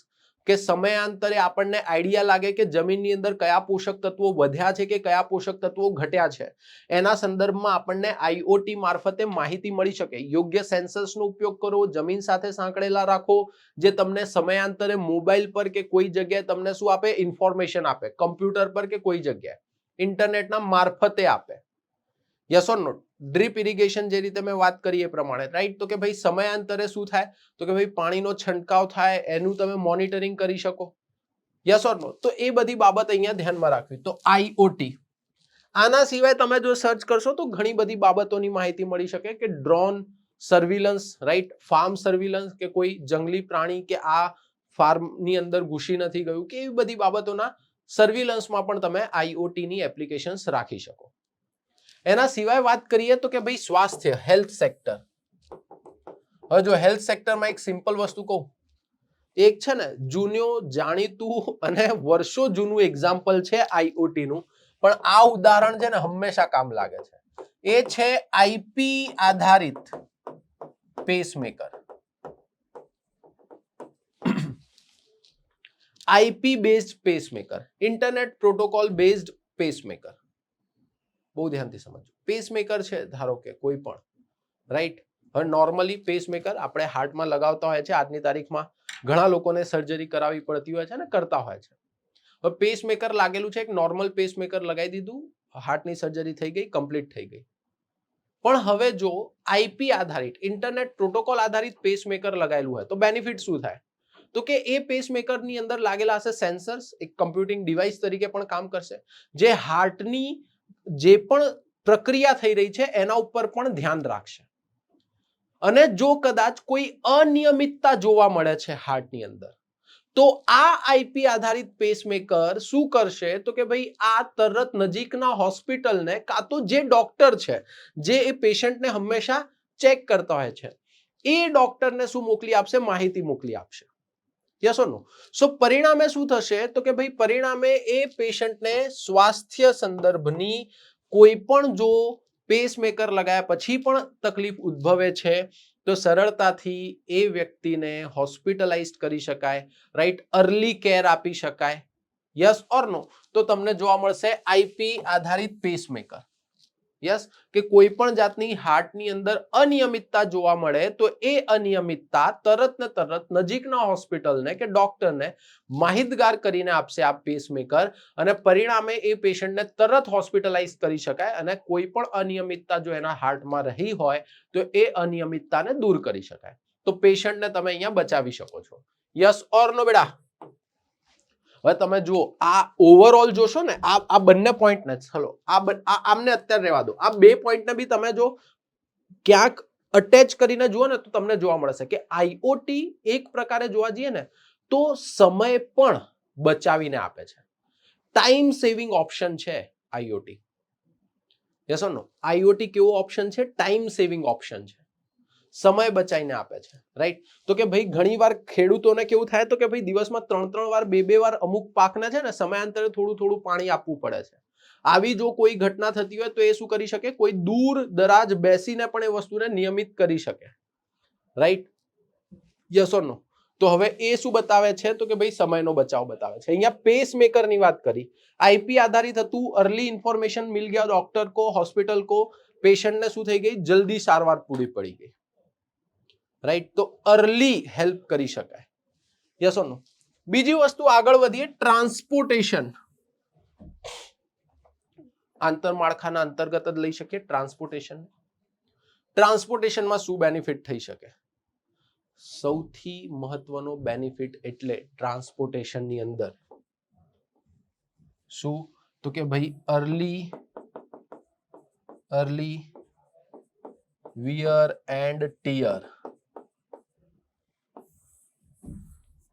કે સમયાંતરે આપણને આઈડિયા લાગે કે જમીનની અંદર કયા પોષક તત્વો વધ્યા છે કે કયા પોષક તત્વો ઘટ્યા છે, એના સંદર્ભમાં આપણને આઈઓટી મારફતે માહિતી મળી શકે. યોગ્ય સેન્સર્સનો ઉપયોગ કરો, જમીન સાથે સાંકળેલા રાખો, જે તમને સમયાંતરે મોબાઈલ પર કે કોઈ જગ્યાએ તમને શું આપે? ઇન્ફોર્મેશન આપે, કમ્પ્યુટર પર કે કોઈ જગ્યાએ ઇન્ટરનેટના મારફતે આપે. Yes or no? Drip irrigation જે રીતે મેં વાત કરી એ પ્રમાણે, રાઈટ? તો કે ભાઈ સમયાંતરે શું થાય? તો કે ભાઈ પાણીનો છંટકાવ થાય, એનું તમે મોનિટરિંગ કરી શકો. Yes or no? તો એ બધી બાબત અહીંયા ધ્યાનમાં રાખવી. તો આઈઓટી. આના સિવાય તમે જો સર્ચ કરશો તો ઘણી બધી બાબતોની માહિતી મળી શકે, કે ડ્રોન સર્વિલન્સ, રાઈટ? ફાર્મ સર્વિલન્સ, કે કોઈ જંગલી પ્રાણી કે આ ફાર્મની અંદર ઘૂસી નથી ગયું, કે એવી બધી બાબતોના સર્વિલન્સમાં પણ તમે આઈઓટીની એપ્લિકેશન્સ રાખી શકો. એના સિવાય વાત કરીએ તો કે ભાઈ સ્વાસ્થ્ય, હેલ્થ સેક્ટર. હવે જો હેલ્થ સેક્ટરમાં એક સિમ્પલ વસ્તુ કહું, એક છે ને જૂનું જાણીતું અને વર્ષો જૂનું એક્ઝામ્પલ છે આઈઓટી નું, પણ આ ઉદાહરણ છે ને હંમેશા કામ લાગે છે. એ છે આઈપી આધારિત pacemaker. IP based pacemaker, internet protocol based pacemaker. બહુ ધ્યાનથી સમજો. પેસમેકર છે ધારો કે કોઈ પણ, રાઈટ? હવે નોર્મલી પેસમેકર આપણે હાર્ટમાં લગાવતા હોય છે. આજની તારીખમાં ઘણા લોકોને સર્જરી કરાવવી પડતી હોય છે અને કરતા હોય છે. હવે પેસમેકર લાગેલું છે, એક નોર્મલ પેસમેકર લગાવી દીધું, હાર્ટની સર્જરી થઈ ગઈ, કમ્પ્લીટ થઈ ગઈ. પણ હવે જો આઈપી આધારિત, ઇન્ટરનેટ પ્રોટોકોલ આધારિત પેસમેકર લગાવેલું હોય તો બેનિફિટ શું થાય? તો કે એ પેસમેકરની અંદર લાગેલા હશે સેન્સર્સ, એક કમ્પ્યુટિંગ ડિવાઇસ તરીકે પણ કામ કરશે, જે હાર્ટની જે પણ પ્રક્રિયા થઈ રહી છે એના ઉપર પણ ધ્યાન રાખશે. અને જો કદાચ કોઈ અનિયમિતતા જોવા મળે છે હાર્ટની અંદર, તો આ આઈપી આધારિત પેસમેકર શું કરશે? તો કે ભાઈ આ તરત નજીકના હોસ્પિટલને, કાં તો જે ડોક્ટર છે જે એ પેશન્ટને હંમેશા ચેક કરતા હોય છે, એ ડોક્ટરને શું મોકલી આપશે? માહિતી મોકલી આપશે. Yes or no? સો પરિણામે શું થશે? તો કે ભાઈ પરિણામે એ પેશન્ટને સ્વાસ્થ્ય સંદર્ભની કોઈ પણ જો પેસમેકર લગાયા પછી પણ તકલીફ ઉદ્ભવે છે તો સરળતાથી એ વ્યક્તિને હોસ્પિટલાઇઝ કરી શકાય, રાઈટ? અર્લી કેર આપી શકાય. Yes or no? તો તમને જોવા મળશે આઈપી આધારિત પેસમેકર. યસ, કે કોઈ પણ જાતની હાર્ટની અંદર અનિયમિતતા જોવા મળે તો એ અનિયમિતતા તરત ને તરત નજીકના હોસ્પિટલને કે ડોક્ટરને માહિતગાર કરીને આપશે આ પેસમેકર, અને પરિણામે એ પેશન્ટને તરત હોસ્પિટલાઇઝ કરી શકાય, અને કોઈ પણ અનિયમિતતા જો એના હાર્ટમાં રહી હોય તો એ અનિયમિતતાને દૂર કરી શકાય. તો પેશન્ટને તમે અહીંયા બચાવી શકો છો. યસ ઓર નો બેટા? હવે તમે જુઓ, આ ઓવરઓલ જોશો ને, આ બંને પોઈન્ટને, ચલો આમને અત્યારે રહેવા દો, આ બે પોઈન્ટને બી તમે જો ક્યાંક અટેચ કરીને જુઓ ને તો તમને જોવા મળશે કે આઈઓટી એક પ્રકારે જોવા જઈએ ને તો સમય પણ બચાવીને આપે છે. ટાઈમ સેવિંગ ઓપ્શન છે IoT. Yes or no? IoT કેવો ઓપ્શન છે? ટાઈમ સેવિંગ ઓપ્શન છે, સમય બચાવીને આપે છે, રાઈટ? તો કે ભાઈ ઘણી વાર ખેડૂતોને કેવું થાય તો કે ભાઈ દિવસમાં 3-3 વાર, 2-2 વાર અમુક પાકને છે ને સમયાંતરે થોડું પાણી આપવું પડે છે. આવી જો કોઈ ઘટના થતી હોય તો એ શું કરી શકે? કોઈ દૂર દરાજ બેસીને પણ એ વસ્તુને નિયમિત કરી શકે, રાઈટ? Yes or no? તો હવે એ શું બતાવે છે? તો કે ભાઈ સમયનો બચાવ બતાવે છે. અહીંયા પેસમેકરની વાત કરી, આઈપી આધારિત હતું, અર્લી ઇન્ફોર્મેશન મિલ ગયા ડોક્ટર કો, હોસ્પિટલ કો, પેશન્ટને શું થઈ ગઈ? જલ્દી સારવાર પૂરી પડી ગઈ, રાઈટ? તો અર્લી હેલ્પ કરી શકાય. યસ ઓર નો? બીજી વસ્તુ આગળ વધીએ, ટ્રાન્સપોર્ટેશન. આંતરમાળખાના અંતર્ગત જ લઈ શકીએ ટ્રાન્સપોર્ટેશન. ટ્રાન્સપોર્ટેશનમાં શું બેનિફિટ થઈ શકે? સૌથી મહત્વનો બેનિફિટ એટલે ટ્રાન્સપોર્ટેશનની અંદર શું? તો કે ભાઈ અર્લી વિયર એન્ડ ટીયર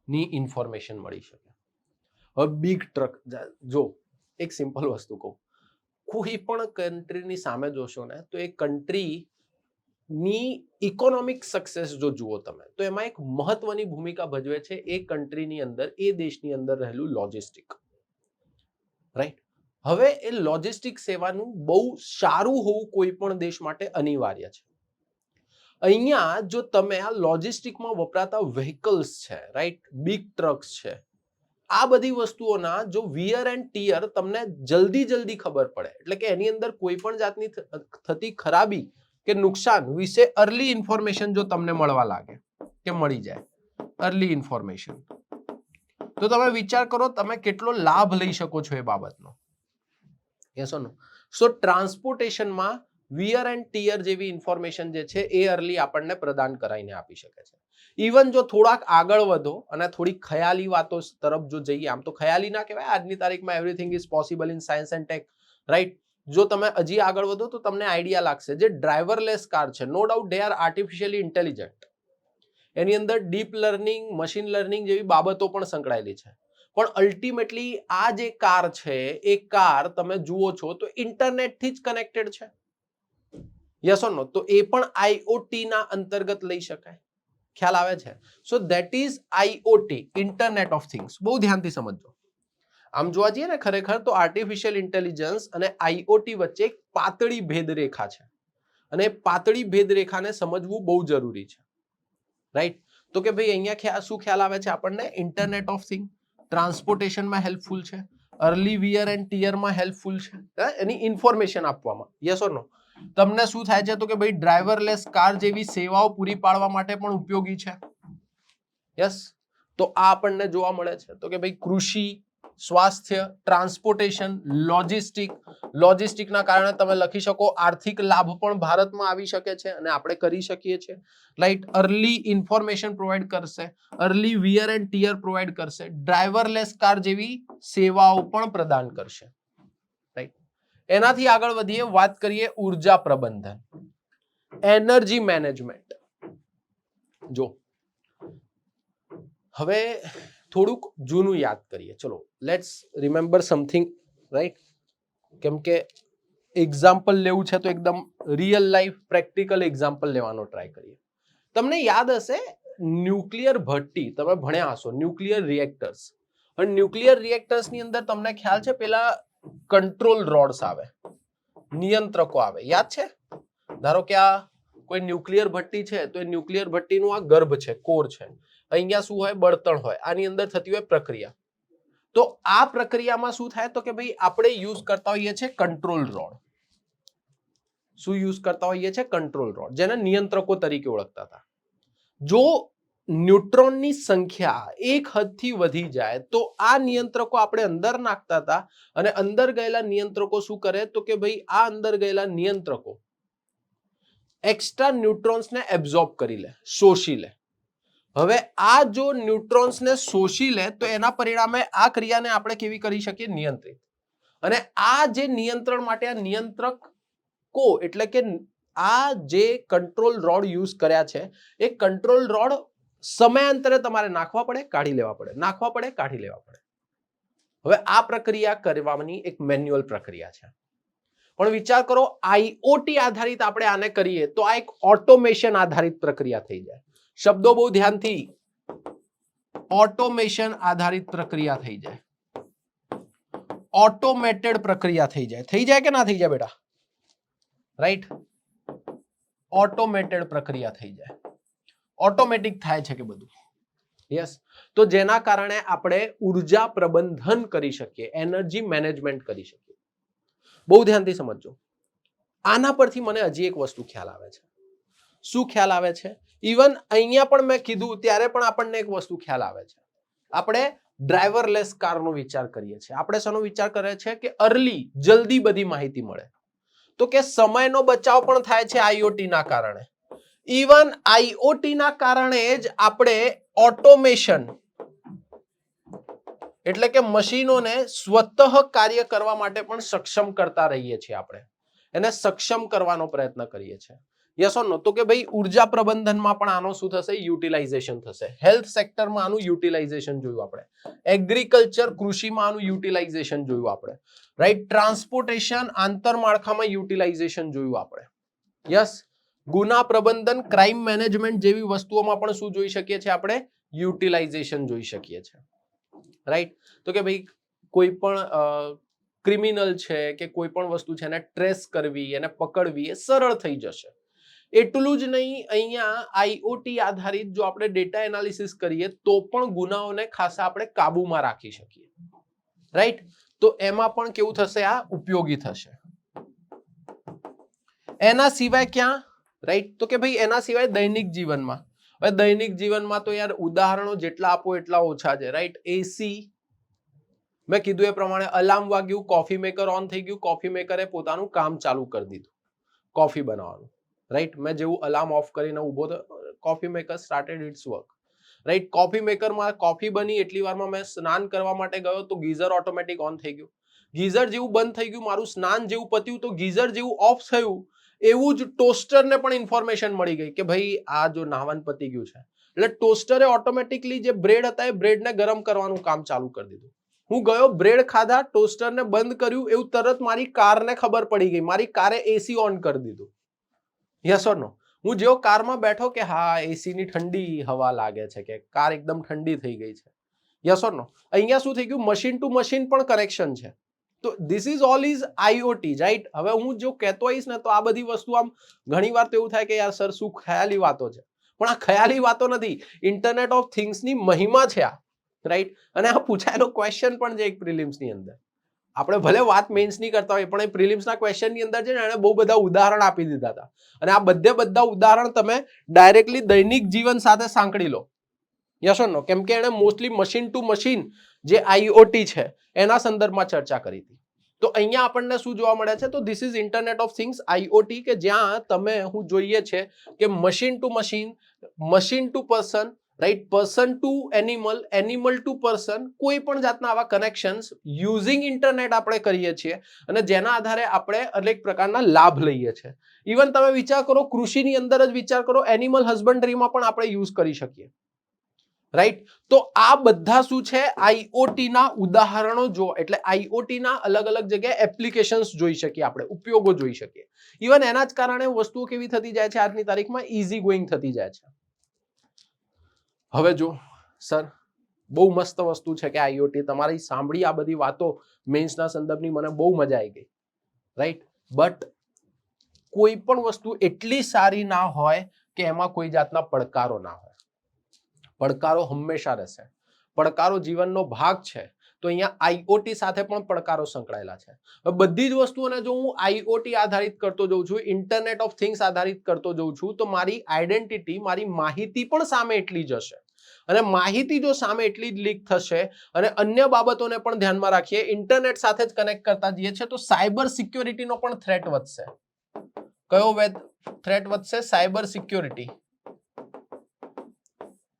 ની ઇન્ફોર્મેશન મળી શકે. હવે બિગ ટ્રક, જો એક સિમ્પલ વસ્તુ કહું, કોઈ પણ કન્ટ્રીની સામે જોશો ને તો એ કન્ટ્રીની ઇકોનોમિક સક્સેસ જો જુઓ તમે તો એમાં એક મહત્વની ભૂમિકા ભજવે છે એ કન્ટ્રીની અંદર, એ દેશની અંદર રહેલું લોજિસ્ટિક, રાઈટ? હવે એ લોજિસ્ટિક સેવાનું બહુ સારું હોવું કોઈ પણ દેશ માટે અનિવાર્ય છે. અહીંયા જો તમે આ લોજિસ્ટિકમાં વપરાતા વ્હીકલ્સ છે, રાઈટ, બિગ ટ્રક્સ છે, આ બધી વસ્તુઓના જો વિયર એન્ડ ટીયર તમને જલ્દી ખબર પડે, એટલે કે એની અંદર કોઈ પણ જાતની થતી ખરાબી કે નુકસાન વિશે અર્લી ઇન્ફોર્મેશન જો તમને મળવા લાગે કે મળી જાય અર્લી ઇન્ફોર્મેશન, તો તમે વિચાર કરો તમે કેટલો લાભ લઈ શકો છો એ બાબતનો. Yes or no? સો ટ્રાન્સપોર્ટેશનમાં વિયર એન્ડ ટીયર જેવી ઇન્ફોર્મેશન જે છે એ અર્લી આપણને પ્રદાન કરાઈને આપી શકે છે. ઇવન જો થોડાક આગળ વધો અને થોડી ખ્યાલી વાતો તરફ જો જઈએ, આમ તો ખ્યાલી ના કહેવાય, આજની તારીખમાં everything is possible in science and tech, right. જો તમે હજી આગળ વધો તો તમને આઈડિયા લાગશે, જે ડ્રાઈવરલેસ કાર છે, no doubt they are artificially intelligent, એની અંદર ડીપ લર્નિંગ, મશીન લર્નિંગ જેવી બાબતો પણ સંકળાયેલી છે, પણ અલ્ટિમેટલી આ જે કાર છે એ કાર તમે જુઓ છો તો ઇન્ટરનેટથી જ કનેક્ટેડ છે. Yes or no? તો એ પણ આઈઓટી ના અંતર્ગત લઈ શકાય. ખ્યાલ આવે છે? So that is IoT, internet of things. બહુ ધ્યાનથી સમજો. આમ જોવા જઈએ ને ખરેખર તો આર્ટિફિશિયલ ઇન્ટેલિજન્સ અને આઈઓટી વચ્ચે એક પાતળી ભેદરેખા છે, અને એ પાતળી ભેદરેખાને સમજવું બહુ જરૂરી છે, રાઈટ. તો કે ભાઈ અહીંયા શું ખ્યાલ આવે છે આપણને? ઇન્ટરનેટ ઓફ થિંગ ટ્રાન્સપોર્ટેશનમાં હેલ્પફુલ છે, અર્લી વિયર એન્ડ ટીયરમાં હેલ્પફુલ છે, એની ઇન્ફોર્મેશન આપવામાં. યસ ઓર નો? તમને શું થાય છે? તો કે ભાઈ ડ્રાઈવરલેસ કાર જેવી સેવાઓ પૂરી પાડવા માટે પણ ઉપયોગી છે. યસ. તો આ આપણને જોવા મળે છે. તો કે ભાઈ કૃષિ, સ્વાસ્થ્ય, ટ્રાન્સપોર્ટેશન, લોજિસ્ટિકના કારણે તમે લખી શકો આર્થિક લાભ પણ ભારતમાં આવી શકે છે અને આપણે કરી શકીએ છીએ, રાઈટ. અર્લી ઇન્ફોર્મેશન પ્રોવાઈડ કરશે, early wear and tear provide કરશે, ડ્રાઈવરલેસ કાર જેવી સેવાઓ પણ પ્રદાન કરશે, રાઈટ. એનાથી આગળ વધીએ, વાત કરીએ ઉર્જા પ્રબંધન, એનર્જી મેનેજમેન્ટ. જો હવે થોડુંક જૂનું યાદ કરીએ, ચલો લેટ્સ રિમેમ્બર સમથિંગ, રાઈટ. કેમ કે એક્ઝામ્પલ લેવું છે તો એકદમ રિયલ લાઈફ પ્રેક્ટિકલ એક્ઝામ્પલ લેવાનો ટ્રાય કરીએ. તમને યાદ હશે ન્યુક્લિયર ભઠ્ઠી, તમે ભણ્યા હશો ન્યુક્લિયર રિએક્ટર્સ, અને ન્યુક્લિયર રિએક્ટર્સની અંદર તમને ખ્યાલ છે પેલા કંટ્રોલ રોડ્સ આવે, નિયંત્રકો આવે, યાદ છે? ધારો કે આ કોઈ ન્યુક્લિયર ભઠ્ઠી છે તો એ ન્યુક્લિયર ભઠ્ઠીનું આ ગર્ભ છે, કોર છે, અહીંયા શું હોય? બળતણ હોય, આની અંદર થતી હોય પ્રક્રિયા. તો આ પ્રક્રિયામાં શું થાય? તો કે ભાઈ આપણે યુઝ કરતા હોઈએ છીએ કંટ્રોલ રોડ. શું યુઝ કરતા હોઈએ છીએ? કંટ્રોલ રોડ, જેને નિયંત્રકો તરીકે ઓળખતા હતા. જો ન્યુટ્રોનની સંખ્યા એક હદથી વધી જાય તો આ નિયંત્રકો આપણે અંદર નાખતા હતા, અને અંદર ગયેલા નિયંત્રકો શું કરે? તો કે ભાઈ આ અંદર ગયેલા નિયંત્રકો એક્સ્ટ્રા ન્યુટ્રોન્સને એબ્ઝોર્બ કરી લે, શોષી લે. હવે આ જો ન્યુટ્રોન્સને શોષી લે તો એના પરિણામે આ ક્રિયાને આપણે કેવી કરી શકીએ? નિયંત્રિત. અને આ જે નિયંત્રણ માટે આ નિયંત્રકો, એટલે કે આ જે કંટ્રોલ રોડ યુઝ કર્યા છે એ કંટ્રોલ રોડ સમયાંતરે તમારે નાખવા પડે, કાઢી લેવા પડે, નાખવા પડે, કાઢી લેવા પડે. હવે આ પ્રક્રિયા કરવાની એક મેન્યુઅલ પ્રક્રિયા છે. પણ વિચાર કરો આઈઓટી આધારિત આપણે આને કરીએ તો આ એક ઓટોમેશન આધારિત પ્રક્રિયા થઈ જાય. શબ્દો બહુ ધ્યાનથી, ઓટોમેશન આધારિત પ્રક્રિયા થઈ જાય, ઓટોમેટેડ પ્રક્રિયા થઈ જાય. થઈ જાય કે ના થઈ જાય બેટા? રાઈટ. ઓટોમેટેડ પ્રક્રિયા થઈ જાય, ઓટોમેટિક થાય છે કે બધું. યસ. તો જેના કારણે આપણે ઉર્જા પ્રબંધન કરી શકીએ, એનર્જી મેનેજમેન્ટ કરી શકીએ. બહુ ધ્યાનથી સમજજો. આના પરથી મને હજી એક વસ્તુ ખ્યાલ આવે છે. શું ખ્યાલ આવે છે? ઇવન અહીંયા પણ મેં કીધું ત્યારે પણ આપણને એક વસ્તુ ખ્યાલ આવે છે. આપણે ડ્રાઈવરલેસ કારનો વિચાર કરીએ છીએ. આપણે શાનો વિચાર કરીએ છીએ? કે અર્લી, જલ્દી બધી માહિતી મળે. તો કે સમયનો બચાવ પણ થાય છે આઈઓટી ના કારણે. ઇવન આઈઓટી ના કારણે જ આપણે ઓટોમેશન, એટલે કે મશીનોને સ્વતઃ કાર્ય કરવા માટે પણ સક્ષમ કરતા રહીએ છીએ. આપણે એને સક્ષમ કરવાનો પ્રયત્ન કરીએ છીએ. Yes or no? તો કે ભાઈ ઉર્જા પ્રબંધનમાં પણ આનો શું થશે? યુટિલાઇઝેશન થશે. હેલ્થ સેક્ટરમાં આનું યુટિલાઇઝેશન જોયું આપણે, એગ્રીકલ્ચર કૃષિમાં આનું યુટિલાઇઝેશન જોયું આપણે, રાઈટ. ટ્રાન્સપોર્ટેશન આંતરમાળખામાં યુટિલાઇઝેશન જોયું આપણે. યસ. ગુના પ્રબંધન, ક્રાઇમ મેનેજમેન્ટ જેવી વસ્તુઓમાં પણ શું જોઈ શકીએ છીએ આપણે? યુટિલાઇઝેશન જોઈ શકીએ છીએ, રાઈટ. તો કે ભાઈ કોઈ પણ ક્રિમિનલ છે કે કોઈ પણ વસ્તુ છે એને ટ્રેસ કરવી, એને પકડવી એ સરળ થઈ જશે. એટલું જ નહીં, અહીંયા આઈઓટી આધારિત જો આપણે ડેટા એનાલિસિસ કરીએ તો પણ ગુનાઓને ખાસા આપણે કાબુમાં રાખી શકીએ, રાઈટ? તો એમાં પણ કેવું થશે, આ ઉપયોગી થશે. એના સિવાય ક્યાં, રાઈટ? તો કે ભાઈ એના સિવાય દૈનિક જીવનમાં. હવે દૈનિક જીવનમાં તો યાર ઉદાહરણો જેટલા આપો એટલા ઓછા છે, રાઈટ? એસી, મેં કીધું એ પ્રમાણે અલાર્મ વાગ્યું, કોફી મેકર ઓન થઈ ગયું, કોફી મેકરે પોતાનું કામ ચાલુ કરી દીધું, કોફી બનાવવાનું, રાઈટ? મેં જેવું અલાર્મ ઓફ કરીને ઊભો તો coffee maker started its work, right? Coffee મેકરમાં કોફી બની એટલી વારમાં મેં સ્નાન કરવા માટે ગયો તો ગીઝર ઓટોમેટિક ઓન થઈ ગયું. ગીઝર જેવું બંધ થઈ ગયું, મારું સ્નાન જેવું પત્યું તો ગીઝર જેવું ઓફ થયું, એવું જ ટોસ્ટરને પણ ઇન્ફોર્મેશન મળી ગઈ કે ભાઈ આ જો નાહવાનું પતી ગયું છે. એટલે ટોસ્ટરે ઓટોમેટિકલી જે બ્રેડ હતા એ બ્રેડને ગરમ કરવાનું કામ ચાલુ કરી દીધું. હું ગયો, બ્રેડ ખાધા, ટોસ્ટરને બંધ કર્યું, એવું તરત મારી કારને ખબર પડી ગઈ, મારી કારે એસી ઓન કરી દીધું. યસ ઓર નો? હું જેવો કારમાં બેઠો કે હા એસી ની ઠંડી હવા લાગે છે, કે કાર એકદમ ઠંડી થઈ ગઈ છે. યસ ઓર નો? અહીંયા શું થઈ ગયું, મશીન ટુ મશીન પણ કનેક્શન છે. તો this is all is IoT, right? હવે હું જો કહેતો હોઈશ ને તો આ બધી વસ્તુ આમ ઘણી વાર તો એવું થાય કે યાર સર શું ખ્યાલી વાતો છે, પણ આ ખ્યાલી વાતો નથી, ઇન્ટરનેટ ઓફ થિંગ્સ ની મહિમા છે આ, રાઈટ? અને આ પૂછાયેલો ક્વેશ્ચન પણ છે એક પ્રિલિમ્સ ની અંદર. આપણે ભલે વાત મેન્સ ની કરતા હોય પણ એ પ્રિલિમ્સના ક્વેશ્ચન ની અંદર છે ને એને બહુ બધા ઉદાહરણ આપી દીધા હતા, અને આ બધા ઉદાહરણ તમે ડાયરેક્ટલી દૈનિક જીવન સાથે સાંકળી લો. યસ ઓર નો? કેમ કે એને મોસ્ટલી મશીન ટુ મશીન જે આઈઓટી છે એના સંદર્ભમાં ચર્ચા કરી હતી. તો અહીંયા આપણને શું જોવા મળે છે, તો this is internet of things IoT, કે જ્યાં તમે હું જોઈએ છે કે machine to machine, machine to person, right? Person to animal, animal to person, કોઈ પણ જાતના આવા કનેક્શન્સ યુઝિંગ ઇન્ટરનેટ આપણે કરીએ છીએ, અને જેના આધારે આપણે અનેક પ્રકારના લાભ લઈએ છીએ. ઇવન તમે વિચાર કરો, કૃષિની અંદર જ વિચાર કરો, એનિમલ હસબન્ડરીમાં પણ આપણે યુઝ કરી શકીએ, રાઈટ? તો આ બધા શું છે, આઈઓટી ના ઉદાહરણો જો, એટલે આઈઓટી ના અલગ અલગ જગ્યાએ એપ્લિકેશન્સ જોઈ શકીએ આપણે, ઉપયોગો જોઈ શકીએ. ઇવન એના જ કારણે વસ્તુઓ કેવી થતી જાય છે આજની તારીખમાં, ઈઝી ગોઈંગ થતી જાય છે. હવે જો સર બહુ મસ્ત વસ્તુ છે કે આઈઓટી, તમારી સાંભળી આ બધી વાતો મેન્સના સંદર્ભની મને બહુ મજા આવી ગઈ, રાઈટ? બટ કોઈ પણ વસ્તુ એટલી સારી ના હોય કે એમાં કોઈ જાતના પડકારો ના હોય. પડકારો હંમેશા રહેશે, પડકારો જીવનનો ભાગ છે. તો અહીંયા આઈઓટી સાથે પણ પડકારો સંકળાયેલા છે. બધી જ વસ્તુઓને જો હું આઈઓટી આધારિત કરતો જઉં છું, ઇન્ટરનેટ ઓફ થિંગ્સ આધારિત કરતો જઉં છું, તો મારી આઈડેન્ટિટી, મારી માહિતી પણ સામે એટલી જ હશે. અને માહિતી જો સામે એટલી જ લીક થશે, અને અન્ય બાબતોને પણ ધ્યાનમાં રાખીએ, ઇન્ટરનેટ સાથે જ કનેક્ટ કરતા જઈએ છીએ, તો સાયબર સિક્યોરિટીનો પણ થ્રેટ વધશે. કયો થ્રેટ વધશે? Cyber security.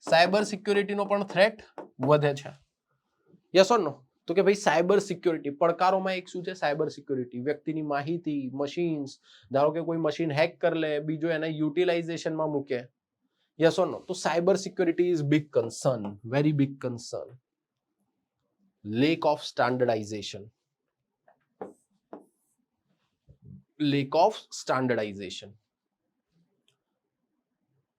સાયબર સિક્યોરિટીનો પણ થ્રેટ વધે છે. Yes or no? તો કે ભાઈ સાયબર સિક્યોરિટી પડકારોમાં એક શું છે, સાયબર સિક્યોરિટી. વ્યક્તિની માહિતી, મશીન્સ, ધારો કે કોઈ મશીન હેક કરી લે, બીજો એને યુટિલાઇઝેશનમાં મૂકે. Yes or no? તો cyber security is big concern, very big concern. Lack of standardisation, lack of standardisation.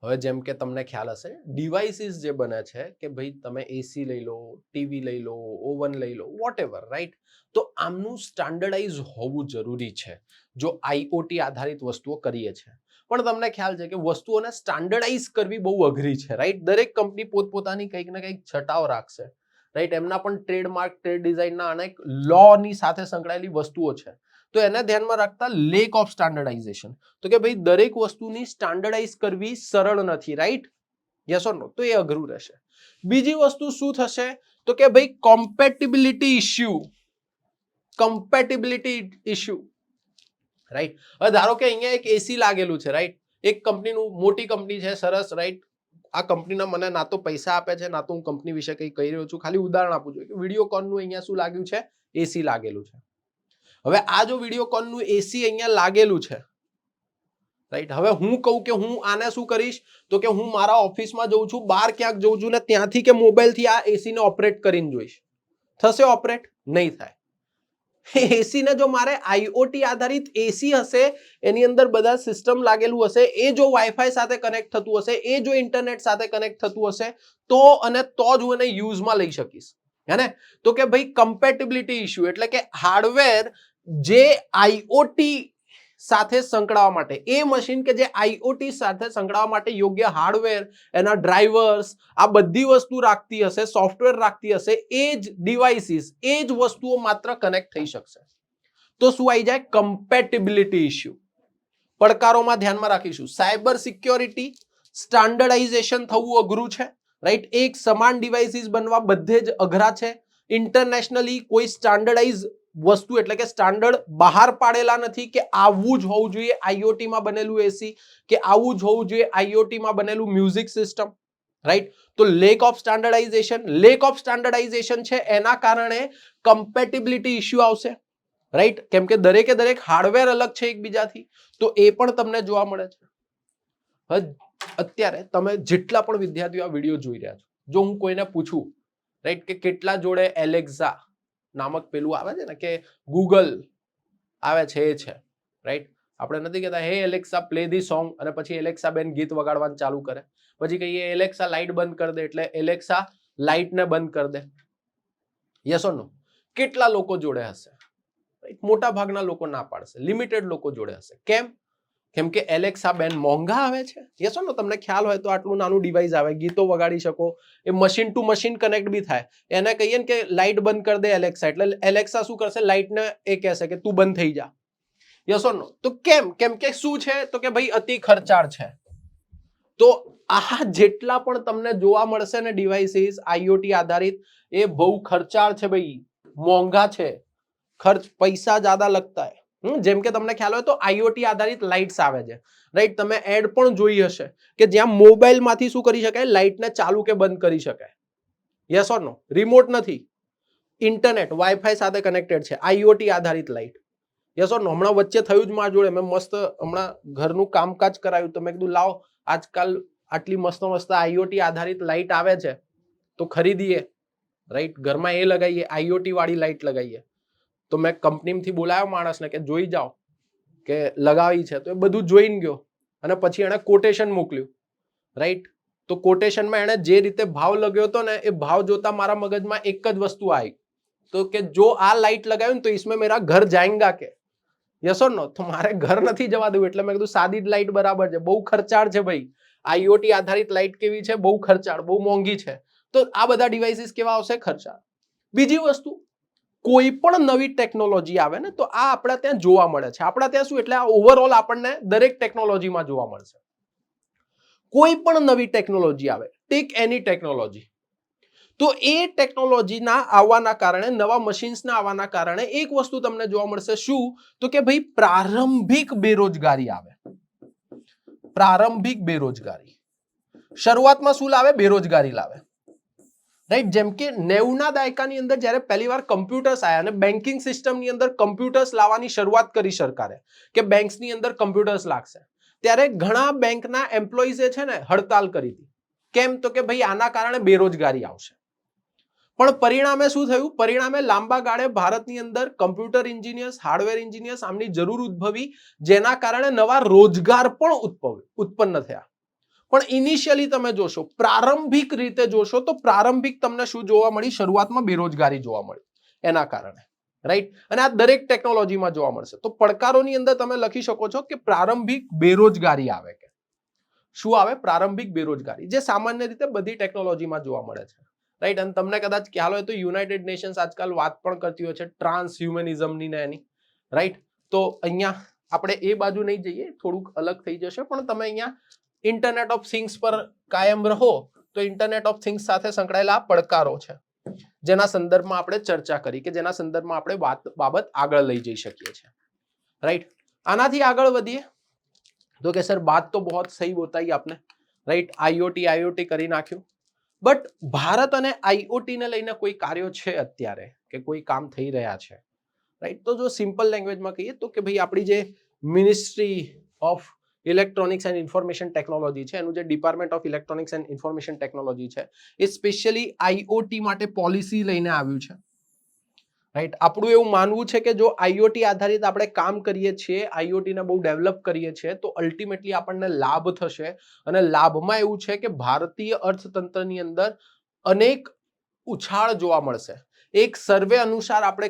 હવે જેમ કે તમને ખ્યાલ હશે, ડિવાઇસીસ જે બને છે કે ભાઈ તમે એસી લઈ લો, ટીવી લઈ લો, ઓવન લઈ લો, વોટએવર, રાઈટ? તો આમનું સ્ટાન્ડર્ડાઇઝ હોવું જરૂરી છે જો આઈઓટી આધારિત વસ્તુઓ કરીએ છીએ. પણ તમને ખ્યાલ છે કે વસ્તુઓને સ્ટાન્ડર્ડાઇઝ કરવી બહુ અઘરી છે, રાઈટ? દરેક કંપની પોતપોતાની કંઈક ને કંઈક છટાવ રાખશે, રાઈટ? એમના પણ ટ્રેડમાર્ક, ટ્રેડ ડિઝાઇનના અનેક લોની સાથે સંકળાયેલી વસ્તુઓ છે. તો એને ધ્યાનમાં રાખતા લેક ઓફ સ્ટાન્ડર્ડાઇઝેશન, તો કે ભાઈ દરેક વસ્તુની સ્ટાન્ડર્ડાઇઝ કરવી સરળ નથી, રાઈટ? Yes or no? તો એ અઘરું રહેશે. બીજી વસ્તુ શું થશે, તો કે ભાઈ કોમ્પેટિબિલિટી ઇશ્યુ, કોમ્પેટિબિલિટી ઇશ્યુ, રાઈટ? હવે ધારો કે અહીંયા એક એસી લાગેલું છે, રાઈટ? એક કંપનીનું, મોટી કંપની છે, સરસ, રાઈટ? આ કંપનીના મને ના તો પૈસા આપે છે, ના તો હું કંપની વિશે કંઈ કહી રહ્યો છું, ખાલી ઉદાહરણ આપું છું કે વિડીયોકોનનું અહીંયા શું લાગ્યું છે, એસી લાગેલું છે. હવે આ જો વિડીયોકોનનું એસી અહીંયા લાગેલું છે, રાઈટ? હવે હું કહું કે હું આને શું કરીશ, તો કે હું મારા ઓફિસમાં જઉં છું, બહાર ક્યાંક જઉં છું, ને ત્યાંથી કે મોબાઈલથી આ એસીને ઓપરેટ કરીને જોઈશ. થશે ઓપરેટ? નહીં થાય. એસીને જો મારે આઈઓટી આધારિત એસી હશે, એની અંદર બધા સિસ્ટમ લાગેલું હશે, એ જો વાઈફાઈ સાથે કનેક્ટ થતું હશે, એ જો ઇન્ટરનેટ સાથે કનેક્ટ થતું હશે, તો જ હું એને યુઝમાં લઈ શકીશ, હે ને? તો કે ભાઈ કમ્પેટિબિલિટી ઇશ્યુ, એટલે કે હાર્ડવેર જે આઈઓટી સાથે સંકળાવવા માટે, એ મશીન કે જે IoT સાથે સંકળાવવા માટે યોગ્ય હાર્ડવેર, એના ડ્રાઈવર્સ, આ બધી વસ્તુ રાખતી હશે, સોફ્ટવેર રાખતી હશે, એ જ ડિવાઇસીસ, એ જ વસ્તુઓ માત્ર કનેક્ટ થઈ શકશે. તો શું આવી જાય? કમ્પેટિબિલિટી ઇશ્યુ. પડકારોમાં ધ્યાનમાં રાખીશું સાયબર સિક્યોરિટી, સ્ટાન્ડર્ડાઇઝેશન થવું અઘરું છે, રાઈટ? એક સમાન ડિવાઇસીસ બનવા બધે જ અઘરા છે. ઇન્ટરનેશનલી કોઈ સ્ટાન્ડર્ડાઇઝ વસ્તુ એટલે કે સ્ટાન્ડર્ડ બહાર પાડેલા નથી કે આવું જ હોવું જોઈએ IoT માં બનેલું એસી, કે આવું જ હોવું જોઈએ IoT માં બનેલું મ્યુઝિક સિસ્ટમ, રાઈટ? તો લેક ઓફ સ્ટાન્ડર્ડાઇઝેશન છે, એના કારણે કમ્પેટિબિલિટી ઇશ્યુ આવશે, રાઈટ? કેમ કે દરેકે દરેક હાર્ડવેર અલગ છે એકબીજાથી, તો એ પણ તમને જોવા મળે છે. અત્યારે તમે જેટલા પણ વિદ્યાર્થીઓ આ વિડીયો જોઈ રહ્યા છો, જો હું કોઈને પૂછું, રાઈટ, કે કેટલા જોડે એલેક્સા નામક પેલું આવે છે ને કે ગૂગલ આવે છે, એ છે, રાઈટ? આપણે નથી કહેતા હે એલેક્સા પ્લે ધી સોંગ, અને પછી એલેક્સા બેન ગીત વગાડવાનું ચાલુ કરે, પછી કહીએ એલેક્સા લાઇટ બંધ કરી દે, એટલે એલેક્સા લાઇટને બંધ કરી દે. યસ ઓર નો? કેટલા લોકો જોડે હશે? મોટા ભાગના લોકો ના પાડશે, લિમિટેડ લોકો જોડે હશે. કેમ કે એલેક્સા બેન મોંઘા આવે છે. યસ ઓર નો? તમને ખ્યાલ હોય તો આટલું નાનું ડિવાઇસ આવે, ગીતો વગાડી શકો, એ મશીન ટુ મશીન કનેક્ટ બી થાય. એને કહીએ ને કે લાઇટ બંધ કરી દે એલેક્સા, એટલે એલેક્સા શું કરશે? લાઇટને એ કહેશે કે તું બંધ થઈ જા. Yes or no? તો કેમ કે શું છે? તો કે ભાઈ અતિ ખર્ચાળ છે. તો આ જેટલા પણ તમને જોવા મળશે ને ડિવાઇસીસ IoT આધારિત, એ બહુ ખર્ચાળ છે ભાઈ, મોંઘા છે, ખર્ચ પૈસા જ્યાદા લગતા હે. જેમ કે તમને ખ્યાલ હોય તો IoT આધારિત લાઇટ્સ આવે છે, રાઈટ? તમે એડ પણ જોઈ હશે કે જ્યાં મોબાઈલમાંથી શું કરી શકાય? લાઇટને ચાલુ કે બંધ કરી શકાય. Yes or no? રિમોટ નથી, ઇન્ટરનેટ વાઈફાઈ સાથે કનેક્ટેડ છે, IoT આધારિત લાઇટ. Yes or no? હમણાં વચ્ચે થયું જ મારા જોડે, મેં મસ્ત હમણાં ઘરનું કામકાજ કરાયું, તો મેં કીધું લાવ આજકાલ આટલી મસ્ત IoT આધારિત લાઇટ આવે છે તો ખરીદીએ, રાઈટ? ઘરમાં એ લગાવીએ, IoT વાળી લાઇટ લગાવીએ. તો મેં કંપનીમાંથી બોલાવ્યો માણસને કે જોઈ જાઓ કે લગાવી છે, તો એ બધું જોઈને ગયો અને પછી એણે કોટેશન મોકલ્યું, રાઈટ? તો કોટેશનમાં એણે જે રીતે ભાવ લગ્યો હતો ને, એ ભાવ જોતા મારા મગજમાં એક જ વસ્તુ આવી, તો કે જો આ લાઇટ લગાવ્યું ને તો इसमें मेरा घर जाएगा કે? Yes or no? તો મારે ઘર નથી જવા દેવું, એટલે મેં કીધું સાદી જ લાઇટ બરાબર છે. બહુ ખર્ચાળ છે ભાઈ, IoT આધારિત લાઇટ કેવી છે? બહુ ખર્ચાળ, બહુ મોંઘી છે. તો આ બધા ડિવાઇસીસ કેવા આવશે? ખર્ચાળ. બીજી વસ્તુ, કોઈ પણ નવી ટેકનોલોજી આવે ને તો આ આપણા ત્યાં જોવા મળે છે. આપણા ત્યાં શું, એટલે આ ઓવરઓલ આપણને દરેક ટેકનોલોજીમાં જોવા મળશે. કોઈ પણ નવી ટેકનોલોજી આવે, ટેક એની ટેકનોલોજી, તો એ ટેકનોલોજીના આવવાના કારણે, નવા મશીન્સના આવવાના કારણે એક વસ્તુ તમને જોવા મળશે. શું? તો કે ભાઈ પ્રારંભિક બેરોજગારી આવે. પ્રારંભિક બેરોજગારી શરૂઆતમાં શું લાવે? બેરોજગારી લાવે, રાઈટ? જેમ કે 90ના દાયકાની અંદર જ્યારે પહેલી વાર કમ્પ્યુટર્સ આવ્યા અને બેન્કિંગ સિસ્ટમની અંદર કમ્પ્યુટર્સ લાવવાની શરૂઆત કરી સરકારે કે બેંક્સની અંદર કમ્પ્યુટર્સ લાગશે, ત્યારે ઘણા બેંકના એમ્પ્લોઈઝે છે ને હડતાલ કરી હતી. કેમ? તો કે ભાઈ આના કારણે બેરોજગારી આવશે. પણ પરિણામે શું થયું? પરિણામે લાંબા ગાળે ભારતની અંદર કમ્પ્યુટર એન્જિનિયર્સ, હાર્ડવેર એન્જિનિયર્સ આમની જરૂર ઉદ્ભવી, જેના કારણે નવા રોજગાર પણ ઉત્પન્ન થયા. પણ ઇનિશિયલી તમે જોશો, પ્રારંભિક રીતે જોશો, તો પ્રારંભિક તમને શું જોવા મળી? શરૂઆતમાં બેરોજગારી જોવા મળી એના કારણે, રાઈટ? અને આ દરેક ટેકનોલોજીમાં જોવા મળશે. તો પડકારોની અંદર તમે લખી શકો છો કે પ્રારંભિક બેરોજગારી આવે. કે શું આવે? પ્રારંભિક બેરોજગારી, જે સામાન્ય રીતે બધી ટેકનોલોજીમાં જોવા મળે છે, રાઈટ? અને તમને કદાચ ખ્યાલ હોય તો યુનાઇટેડ નેશન્સ આજકાલ વાત પણ કરતી હોય છે ટ્રાન્સહ્યુમનિઝમની ને એની, રાઈટ? તો અહીંયા આપણે એ બાજુ નહીં જઈએ, થોડુંક અલગ થઈ જશે, પણ તમે અહીંયા ઇન્ટરનેટ ઓફ થિંગ્સ પર કાયમ રહો તો ઇન્ટરનેટ ઓફ થિંગ્સ સાથે સંકળાયેલા પડકારો છે જેના સંદર્ભમાં આપણે ચર્ચા કરી, કે જેના સંદર્ભમાં આપણે બાબત આગળ લઈ જઈ શકીએ છીએ, રાઈટ? આનાથી આગળ વધીએ તો કે સર બાત તો બહોત સહી બતાઈ આપને, રાઈટ? IoT કરી નાખ્યું, બટ ભારત અને IoT ને લઈને કોઈ કાર્યો છે અત્યારે કે કોઈ કામ થઈ રહ્યા છે, રાઈટ? તો જો સિમ્પલ લેંગ્વેજમાં કહીએ તો કે ભાઈ આપણી જે ministry of electronics and information technology છે, એનું જે department of electronics and information technology છે, એ સ્પેશિયલી IoT માટે પોલિસી લઈને આવ્યું છે, રાઈટ? આપણું એવું માનવું છે કે જો IoT આધારિત આપણે કામ કરીએ છીએ, IoT ને બહુ ડેવલપ કરીએ છીએ, તો અલ્ટિમેટલી આપણને લાભ થશે. અને લાભમાં એવું છે કે ભારતીય અર્થતંત્રની અંદર અનેક ઉછાળ જોવા મળશે. એક સર્વે અનુસાર આપણે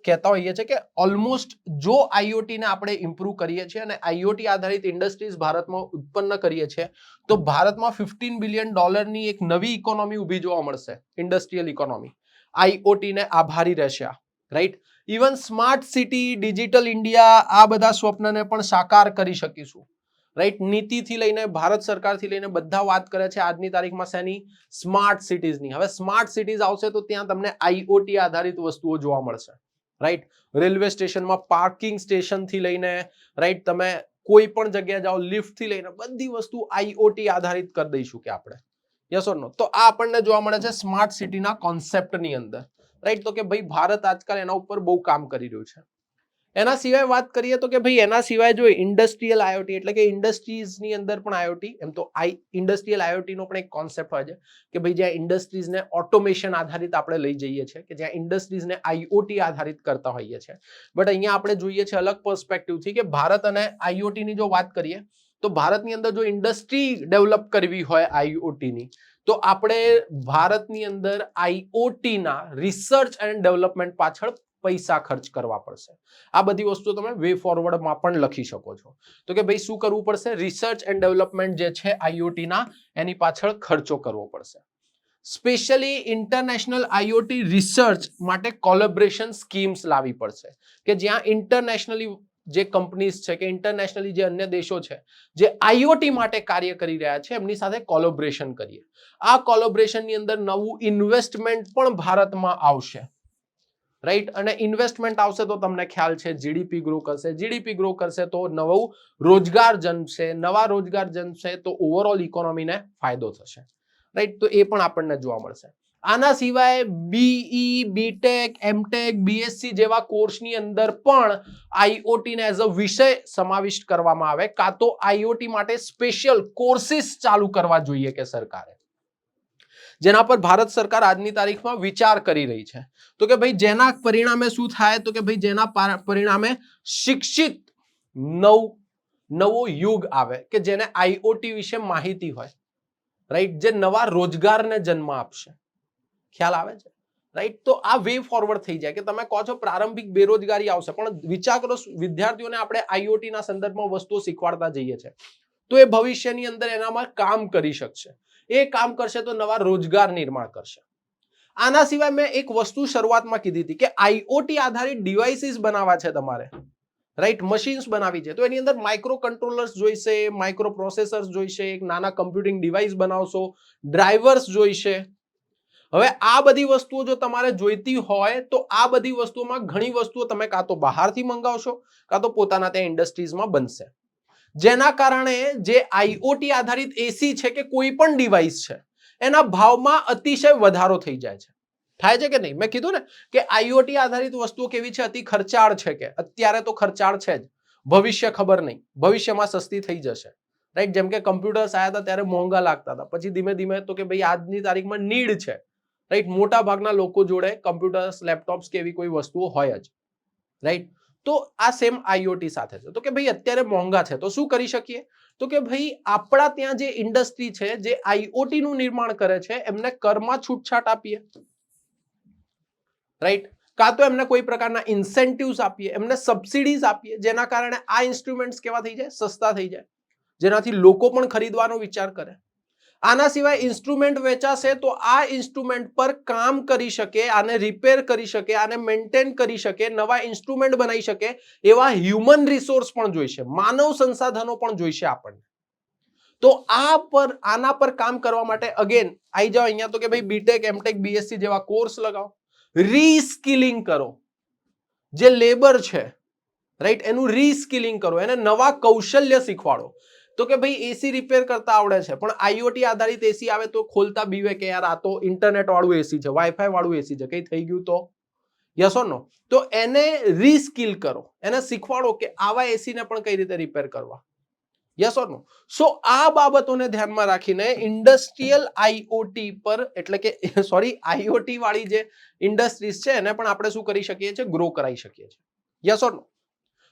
કહેતા હોઈએ છીએ કે ઓલમોસ્ટ જો આઈઓટી ને આપણે ઇમ્પ્રૂવ કરીએ છીએ અને આઈઓટી આધારિત ઇન્ડસ્ટ્રીઝ ભારતમાં ઉત્પન્ન કરીએ છીએ તો ભારતમાં $15 બિલિયન ની એક નવી ઇકોનોમી ઊભી જોવા મળશે, ઇન્ડસ્ટ્રીયલ ઇકોનોમી. આઈઓટી ને આભારી રહેશે, right. Even smart city, digital India, આ બધા સ્વપ્નને પણ સાકાર કરી શકીશું, રાઈટ. નીતિથી લઈને ભારત સરકારથી લઈને બધા વાત કરે છે આજની તારીખમાં શેની? સ્માર્ટ સિટીઝની. હવે સ્માર્ટ સિટીઝ આવશે તો ત્યાં તમને આઈઓટી આધારિત વસ્તુઓ જોવા મળશે, રાઈટ. રેલવે સ્ટેશનમાં પાર્કિંગ સ્ટેશનથી લઈને, રાઈટ, તમે કોઈ પણ જગ્યાએ જાઓ, લિફ્ટથી લઈને બધી વસ્તુ આઈઓટી આધારિત કરી દઈશું કે આપણે, યસ ઓર નો? તો આ આપણને જોવા મળે છે સ્માર્ટ સિટીના કોન્સેપ્ટની અંદર, રાઈટ. તો કે ભાઈ ભારત આજકાલ એના ઉપર બહુ કામ કરી રહ્યું છે. એના સિવાય વાત કરીએ તો કે ભાઈ એના સિવાય જો ઇન્ડસ્ટ્રીયલ આઈઓટી એટલે કે ઇન્ડસ્ટ્રીઝની અંદર પણ આઈઓટી, એમ તો ઇન્ડસ્ટ્રીયલ આઈઓટી નો પણ એક કોન્સેપ્ટ હોય છે કે ભાઈ જ્યાં ઇન્ડસ્ટ્રીઝને ઓટોમેશન આધારિત આપણે લઈ જઈએ છીએ, કે જ્યાં ઇન્ડસ્ટ્રીઝને આઈઓટી આધારિત કરતા હોઈએ છીએ. બટ અહીંયા આપણે જોઈએ છીએ અલગ પર્સપેક્ટિવથી કે ભારત અને આઈઓટીની જો વાત કરીએ તો ભારતની અંદર જો ઇન્ડસ્ટ્રી ડેવલપ કરવી હોય આઈઓટીની તો આપણે ભારતની અંદર આઈઓટીના રિસર્ચ એન્ડ ડેવલપમેન્ટ પાછળ પૈસા ખર્ચ કરવા પડશે. આ બધી વસ્તુ તમે વે ફોરવર્ડમાં પણ લખી શકો છો. તો કે ભાઈ શું કરવું પડશે? રિસર્ચ એન્ડ ડેવલપમેન્ટ જે છે આઈઓટીના, એની પાછળ ખર્ચો કરવો પડશે. સ્પેશિયલી ઇન્ટરનેશનલ આઈઓટી રિસર્ચ માટે કોલેબોરેશન સ્કીમ્સ લાવવી પડશે કે જ્યાં ઇન્ટરનેશનલી જે કંપનીઝ છે કે ઇન્ટરનેશનલી જે અન્ય દેશો છે જે આઈઓટી માટે કાર્ય કરી રહ્યા છે એમની સાથે કોલેબોરેશન કરીએ. આ કોલેબોરેશનની અંદર નવું ઇન્વેસ્ટમેન્ટ પણ ભારતમાં આવશે, રાઈટ. અને ઇન્વેસ્ટમેન્ટ આવશે તો તમને ખ્યાલ છે જીડીપી ગ્રો કરશે, જીડીપી ગ્રો કરશે તો નવું રોજગાર જન્મશે, નવા રોજગાર જન્મશે તો ઓવરઓલ ઇકોનોમીને ફાયદો થશે, રાઈટ. તો એ પણ આપણને જોવા મળશે. આના સિવાય બીઈ, બીટેક, એમટેક, બીએસસી જેવા કોર્સની અંદર પણ આઈઓટી ને એઝ અ વિષય સમાવિષ્ટ કરવામાં આવે, કાં તો આઈઓટી માટે સ્પેશિયલ કોર્સિસ ચાલુ કરવા જોઈએ કે સરકારે, જેના પર ભારત સરકાર આજની તારીખમાં વિચાર કરી રહી છે. તો કે ભાઈ જેના પરિણામે શું થાય? તો કે ભાઈ જેના પરિણામે શિક્ષિત નવો યુગ આવે કે જેને આઈઓટી વિશે માહિતી હોય, રાઈટ, જે નવા રોજગારને જન્મ આપશે. ખ્યાલ આવે છે, રાઈટ. તો આ વે ફોરવર્ડ થઈ જાય કે તમે કહો છો પ્રારંભિક બેરોજગારી આવશે, પણ વિચાર કરો વિદ્યાર્થીઓને આપણે આઈઓટી ના સંદર્ભમાં વસ્તુઓ શીખવાડતા જઈએ છીએ તો એ ભવિષ્યની અંદર એનામાં કામ કરી શકશે. એ કામ કરશે તો નવા રોજગાર નિર્માણ કરશે. આના સિવાય મેં એક વસ્તુ શરૂઆતમાં કીધી હતી કે આઈઓટી આધારિત ડિવાઇસીસ બનાવવા છે તમારે, રાઈટ, મશીન્સ બનાવી છે તો એની અંદર માઇક્રો કંટ્રોલર્સ જોઈશે, માઇક્રો પ્રોસેસર્સ જોઈશે, એક નાના કમ્પ્યુટિંગ ડિવાઇસ બનાવશો, ડ્રાઈવર્સ જોઈશે. હવે આ બધી વસ્તુઓ જો તમારે જોઈતી હોય તો આ બધી વસ્તુઓમાં ઘણી વસ્તુઓ તમે કાં તો બહારથી મંગાવશો કાં તો પોતાના ત્યાં ઇન્ડસ્ટ્રીઝમાં બનશે, જેના કારણે જે આઈઓટી આધારિત એસી છે કે કોઈ પણ ડિવાઇસ છે એના ભાવમાં અતિશય વધારો થઈ જાય છે. થાય છે કે નહીં? મેં કીધું ને કે આઈઓટી આધારિત વસ્તુઓ કેવી છે? અતિ ખર્ચાળ છે. કે અત્યારે તો ખર્ચાળ છે જ, ભવિષ્ય ખબર નહીં, ભવિષ્યમાં સસ્તી થઈ જશે, રાઈટ. જેમ કે કમ્પ્યુટર્સ આવ્યા હતા ત્યારે મોંઘા લાગતા હતા, પછી ધીમે ધીમે તો કે ભાઈ આજની તારીખમાં નીડ છે, રાઈટ. મોટા ભાગના લોકો જોડે કમ્પ્યુટર્સ, લેપટોપ્સ કે એવી કોઈ વસ્તુઓ હોય જ, રાઈટ. તો આ સેમ આઈઓટી સાથે છે. તો કે ભાઈ અત્યારે મોંઘા છે તો શું કરી શકીએ? તો કે ભાઈ આપણા ત્યાં જે ઇન્ડસ્ટ્રી છે જે આઈઓટી નું નિર્માણ કરે છે એમને કરમાં છૂટછાટ આપીએ, રાઈટ. કાં તો એમને કોઈ પ્રકારના ઇન્સેન્ટિવ્સ આપીએ, એમને સબસિડીઝ આપીએ, જેના કારણે આ ઇન્સ્ટ્રુમેન્ટ્સ કેવા થઈ જાય? સસ્તા થઈ જાય, જેનાથી લોકો પણ ખરીદવાનો વિચાર કરે. આના સિવાય ઇન્સ્ટ્રુમેન્ટ વેચાશે તો આ ઇન્સ્ટ્રુમેન્ટ પર કામ કરી શકે, આને રિપેર કરી શકે, આને મેન્ટેન કરી શકે, નવા ઇન્સ્ટ્રુમેન્ટ બનાવી શકે એવા હ્યુમન રિસોર્સ પણ જોઈશે, માનવ સંસાધનો પણ જોઈશે આપણને. તો આના પર કામ કરવા માટે અગેન આવી જાઓ અહીંયા તો કે ભાઈ બીટેક, એમટેક, બીએસસી જેવા કોર્સ લગાવો, રીસ્કિલિંગ કરો. જે લેબર છે, રાઈટ, એનું રીસ્કિલિંગ કરો, એને નવા કૌશલ્ય શીખવાડો. તો કે ભાઈ એસી રિપેર કરતા આવડે છે પણ આઈઓટી આધારિત એસી આવે તો ખોલતા બીવે કે યાર આ તો ઇન્ટરનેટ વાળું એસી છે, વાઈફાઈ વાળું એસી છે, કઈ થઈ ગયું તો? Yes or no? તો એને રીસ્કિલ કરો, એને શીખવાડો કે આવા એસી ને પણ કઈ રીતે રિપેર કરવા. Yes or no? સો આ બાબતોને ધ્યાનમાં રાખીને ઇન્ડસ્ટ્રીયલ આઈઓટી પર એટલે કે સોરી આઈઓટી વાળી જે ઇન્ડસ્ટ્રીઝ છે એને પણ આપણે શું કરી શકીએ છીએ? ગ્રો કરાવી શકીએ છીએ. Yes or no?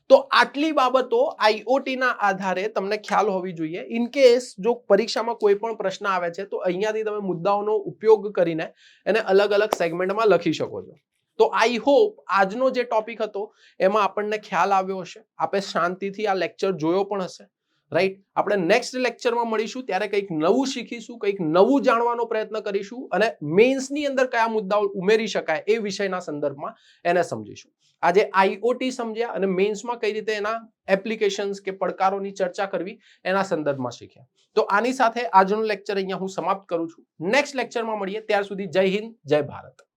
તો આટલી બાબતો આઈઓટી ના આધારે તમને ખ્યાલ હોવી જોઈએ. ઇન કેસ જો પરીક્ષામાં કોઈ પણ પ્રશ્ન આવે છે તો અહીંયાથી તમે મુદ્દાઓનો ઉપયોગ કરીને એને અલગ અલગ સેગમેન્ટમાં લખી શકો છો. તો આઈ હોપ આજનો જે ટોપિક હતો એમાં આપણને ખ્યાલ આવ્યો હશે, આપણે શાંતિથી આ લેક્ચર જોયો પણ હશે, રાઈટ. આપણે નેક્સ્ટ લેક્ચરમાં મળીશું, ત્યારે કંઈક નવું શીખીશું, કંઈક નવું જાણવાનો પ્રયત્ન કરીશું અને મેન્સની અંદર કયા મુદ્દાઓ ઉમેરી શકાય એ વિષયના સંદર્ભમાં એને સમજીશું. આજે આઈઓટી સમજ્યા અને મેન્સમાં કઈ રીતે એના એપ્લિકેશન્સ કે પડકારોની ચર્ચા કરવી એના સંદર્ભમાં શીખ્યા. તો આની સાથે આજનો લેક્ચર અહીંયા હું સમાપ્ત કરું છું. નેક્સ્ટ લેક્ચરમાં મળીએ, ત્યાર સુધી જય હિન્દ, જય ભારત.